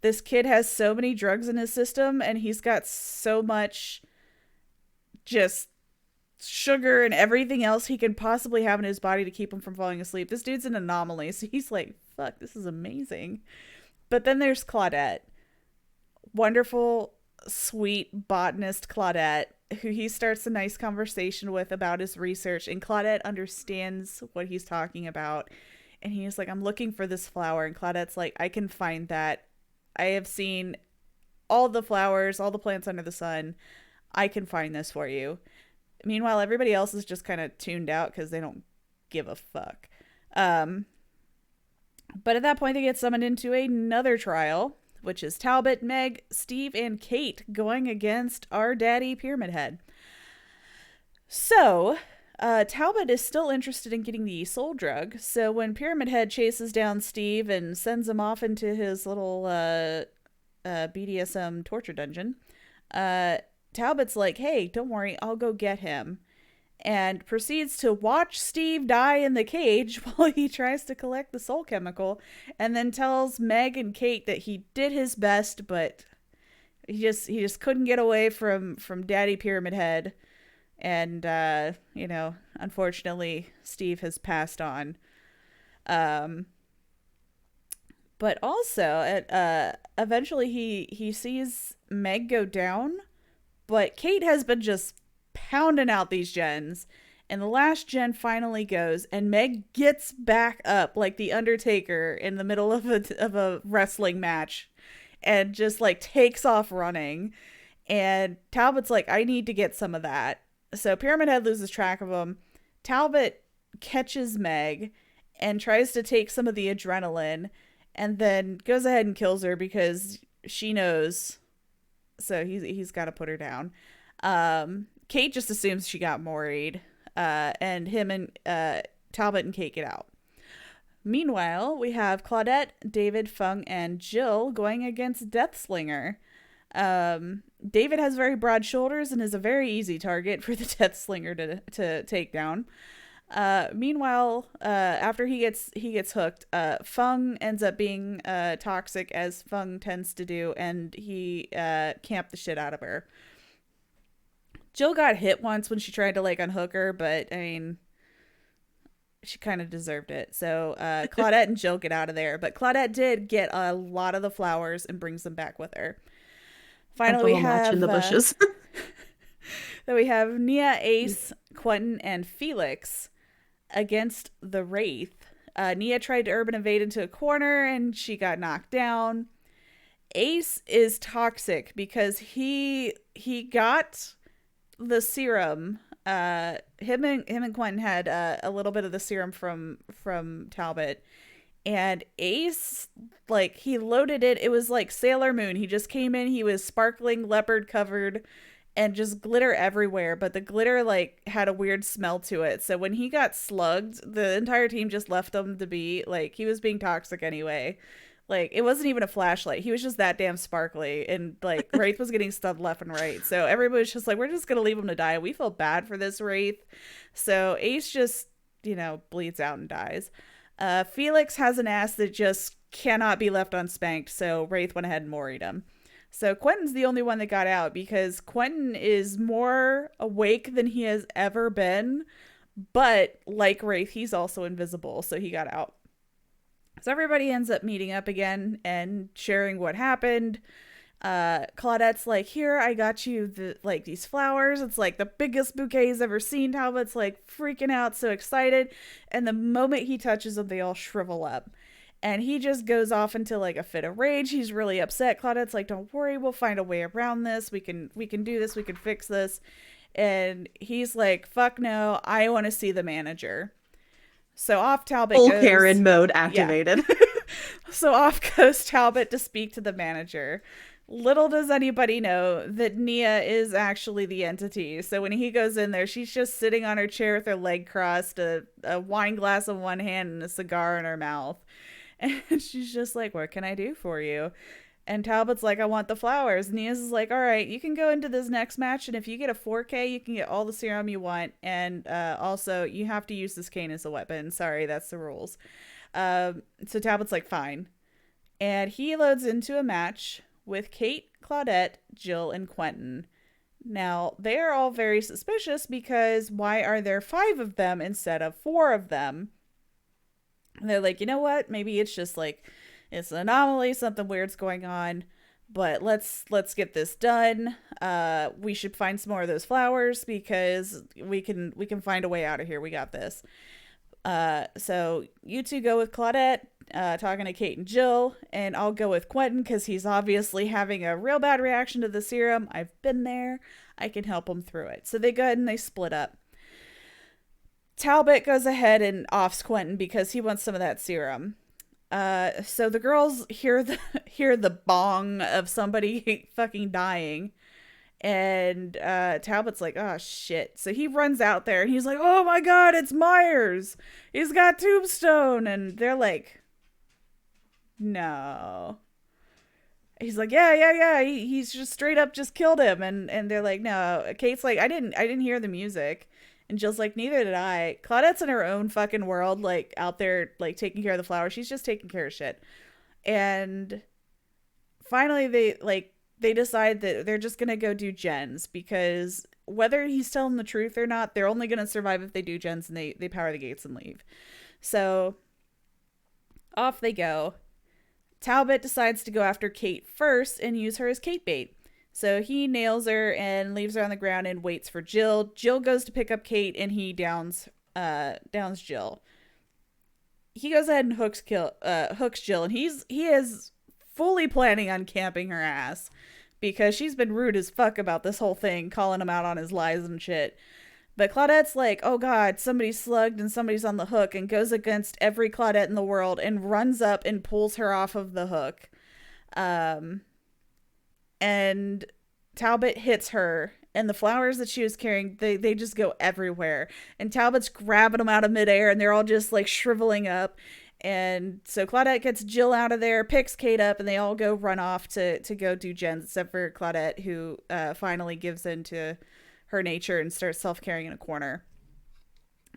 Speaker 2: This kid has so many drugs in his system, and he's got so much just sugar and everything else he can possibly have in his body to keep him from falling asleep. This dude's an anomaly, so he's like, fuck, this is amazing. But then there's Claudette. Wonderful, sweet botanist Claudette, who he starts a nice conversation with about his research, and Claudette understands what he's talking about. And he's like, I'm looking for this flower. And Claudette's like, I can find that. I have seen all the flowers, all the plants under the sun. I can find this for you. Meanwhile, everybody else is just kind of tuned out because they don't give a fuck. But at that point, they get summoned into another trial, which is Talbot, Meg, Steve, and Kate going against our daddy Pyramid Head. So, Talbot is still interested in getting the soul drug. So when Pyramid Head chases down Steve and sends him off into his little BDSM torture dungeon, Talbot's like, hey, don't worry, I'll go get him. And proceeds to watch Steve die in the cage while he tries to collect the soul chemical, and then tells Meg and Kate that he did his best, but he just couldn't get away from Daddy Pyramid Head. And unfortunately, Steve has passed on. But also, eventually he sees Meg go down, but Kate has been just pounding out these gens, and the last gen finally goes, and Meg gets back up like the Undertaker in the middle of a wrestling match, and just like takes off running. And Talbot's like, I need to get some of that. So Pyramid Head loses track of him. Talbot catches Meg and tries to take some of the adrenaline, and then goes ahead and kills her because she knows. So he's got to put her down. Kate just assumes she got moried, and him and Talbot and Kate get out. Meanwhile, we have Claudette, David, Fung, and Jill going against Slinger. David has very broad shoulders and is a very easy target for the Slinger to take down. Meanwhile, after he gets hooked, Fung ends up being toxic, as Fung tends to do, and he camped the shit out of her. Jill got hit once when she tried to like unhook her, but I mean, she kind of deserved it. So Claudette and Jill get out of there, but Claudette did get a lot of the flowers and brings them back with her. Finally, we have
Speaker 1: in the bushes.
Speaker 2: then we have Nia, Ace, Quentin, and Felix against the Wraith. Nia tried to urban evade into a corner, and she got knocked down. Ace is toxic because he got the serum. Him and Quentin had a little bit of the serum from Talbot, and Ace, like, he loaded it. It was like Sailor Moon. He just came in, he was sparkling, leopard covered, and just glitter everywhere, but the glitter like had a weird smell to it. So when he got slugged, the entire team just left him to be. Like, he was being toxic anyway. Like, it wasn't even a flashlight. He was just that damn sparkly. And, like, Wraith was getting stunned left and right. So everybody was just like, we're just going to leave him to die. We feel bad for this Wraith. So Ace just, bleeds out and dies. Felix has an ass that just cannot be left unspanked. So Wraith went ahead and moried him. So Quentin's the only one that got out because Quentin is more awake than he has ever been. But like Wraith, he's also invisible, so he got out. So everybody ends up meeting up again and sharing what happened. Claudette's like, here, I got you these flowers. It's like the biggest bouquet he's ever seen. Talbot's like freaking out, so excited. And the moment he touches them, they all shrivel up. And he just goes off into like a fit of rage. He's really upset. Claudette's like, don't worry, we'll find a way around this. We can do this, we can fix this. And he's like, fuck no, I want to see the manager. So off Talbot
Speaker 1: Full
Speaker 2: goes.
Speaker 1: Karen mode
Speaker 2: Yeah.
Speaker 1: activated.
Speaker 2: So off goes Talbot to speak to the manager. Little does anybody know that Nia is actually the entity. So when he goes in there, she's just sitting on her chair with her leg crossed, a wine glass in one hand and a cigar in her mouth. And she's just like, what can I do for you? And Talbot's like, I want the flowers. And Nia's is like, all right, you can go into this next match. And if you get a 4K, you can get all the serum you want. And also, you have to use this cane as a weapon. Sorry, that's the rules. So Talbot's like, fine. And he loads into a match with Kate, Claudette, Jill, and Quentin. Now, they're all very suspicious because why are there 5 of them instead of 4 of them? And they're like, you know what? Maybe it's just like it's an anomaly, something weird's going on, but let's get this done. We should find some more of those flowers because we can find a way out of here. We got this. So you two go with Claudette, talking to Kate and Jill, and I'll go with Quentin because he's obviously having a real bad reaction to the serum. I've been there. I can help him through it. So they go ahead and they split up. Talbot goes ahead and offs Quentin because he wants some of that serum. So the girls hear the bong of somebody fucking dying. And Talbot's like, oh shit. So he runs out there and he's like, oh my god, it's Myers. He's got Tombstone. And they're like, no. He's like, yeah. He's just straight up just killed him. And they're like, no. Kate's like, I didn't hear the music. And Jill's like, neither did I. Claudette's in her own fucking world, like out there, like taking care of the flowers. She's just taking care of shit. And finally they decide that they're just gonna go do gens because whether he's telling the truth or not, they're only gonna survive if they do gens and they power the gates and leave. So off they go. Talbot decides to go after Kate first and use her as Kate bait. So he nails her and leaves her on the ground and waits for Jill. Jill goes to pick up Kate and he downs Jill. He goes ahead and hooks Jill, and he is fully planning on camping her ass because she's been rude as fuck about this whole thing, calling him out on his lies and shit. But Claudette's like, oh god, somebody's slugged and somebody's on the hook, and goes against every Claudette in the world and runs up and pulls her off of the hook. And Talbot hits her, and the flowers that she was carrying, they just go everywhere. And Talbot's grabbing them out of midair, and they're all just like shriveling up. And so Claudette gets Jill out of there, picks Kate up, and they all go run off to go do gens, except for Claudette, who finally gives in to her nature and starts self-caring in a corner.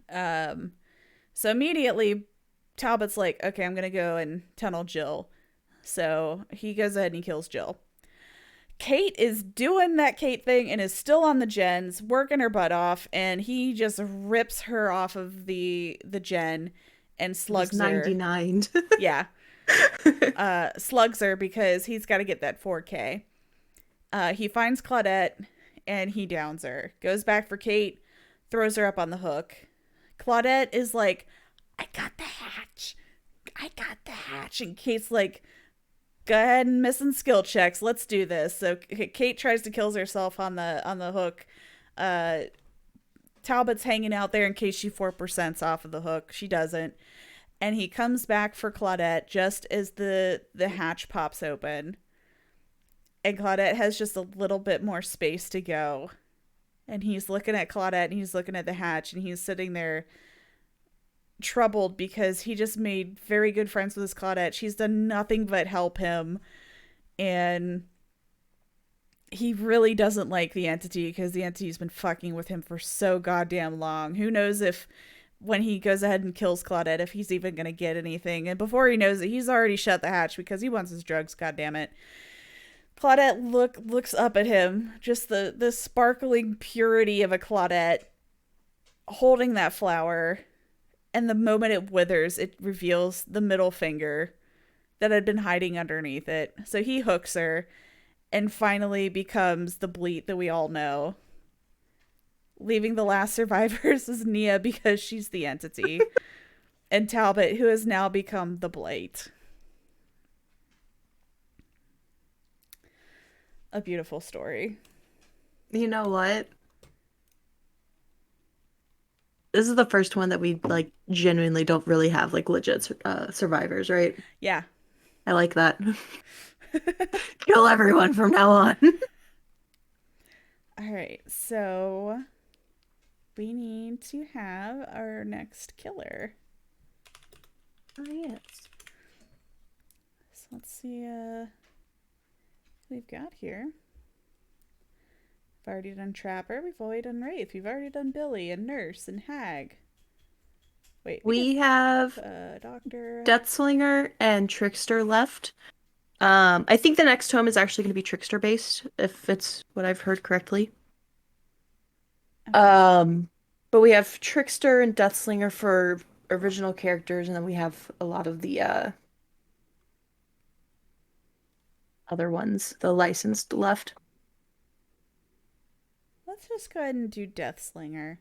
Speaker 2: So immediately, Talbot's like, okay, I'm going to go and tunnel Jill. So he goes ahead and he kills Jill. Kate is doing that Kate thing and is still on the gens, working her butt off, and he just rips her off of the gen and slugs her.
Speaker 1: 99.
Speaker 2: Yeah. Slugs her because he's got to get that 4K. He finds Claudette and he downs her. Goes back for Kate, throws her up on the hook. Claudette is like, I got the hatch. And Kate's like, go ahead and missing skill checks. Let's do this. So Kate tries to kill herself on the hook. Talbot's hanging out there in case she 4%'s off of the hook. She doesn't. And he comes back for Claudette just as the hatch pops open. And Claudette has just a little bit more space to go. And he's looking at Claudette and he's looking at the hatch and he's sitting there troubled because he just made very good friends with his Claudette. She's done nothing but help him. And he really doesn't like the entity because the entity's been fucking with him for so goddamn long. Who knows if when he goes ahead and kills Claudette, if he's even going to get anything. And before he knows it, he's already shut the hatch because he wants his drugs, goddammit. Claudette looks up at him, just the sparkling purity of a Claudette. holding that flower, and the moment it withers, it reveals the middle finger that had been hiding underneath it. So he hooks her and finally becomes the Bleat that we all know, leaving the last survivors as Nia because she's the entity, and Talbot, who has now become the Blight. A beautiful story.
Speaker 1: You know what? This is the first one that we like genuinely don't really have like legit survivors, right?
Speaker 2: Yeah.
Speaker 1: I like that. Kill everyone from now on.
Speaker 2: All right. So we need to have our next killer.
Speaker 1: Oh, yes.
Speaker 2: So let's see we've got here. We've already done Trapper, we've already done Wraith, we've already done Billy and Nurse and Hag. Wait, we did
Speaker 1: We have
Speaker 2: Doctor.
Speaker 1: Deathslinger and Trickster left. I think the next tome is actually going to be Trickster based, if it's what I've heard correctly.
Speaker 2: Okay.
Speaker 1: Um, but we have Trickster and Deathslinger for original characters, and then we have a lot of the other ones, the licensed left.
Speaker 2: Let's just go ahead and do Death Slinger.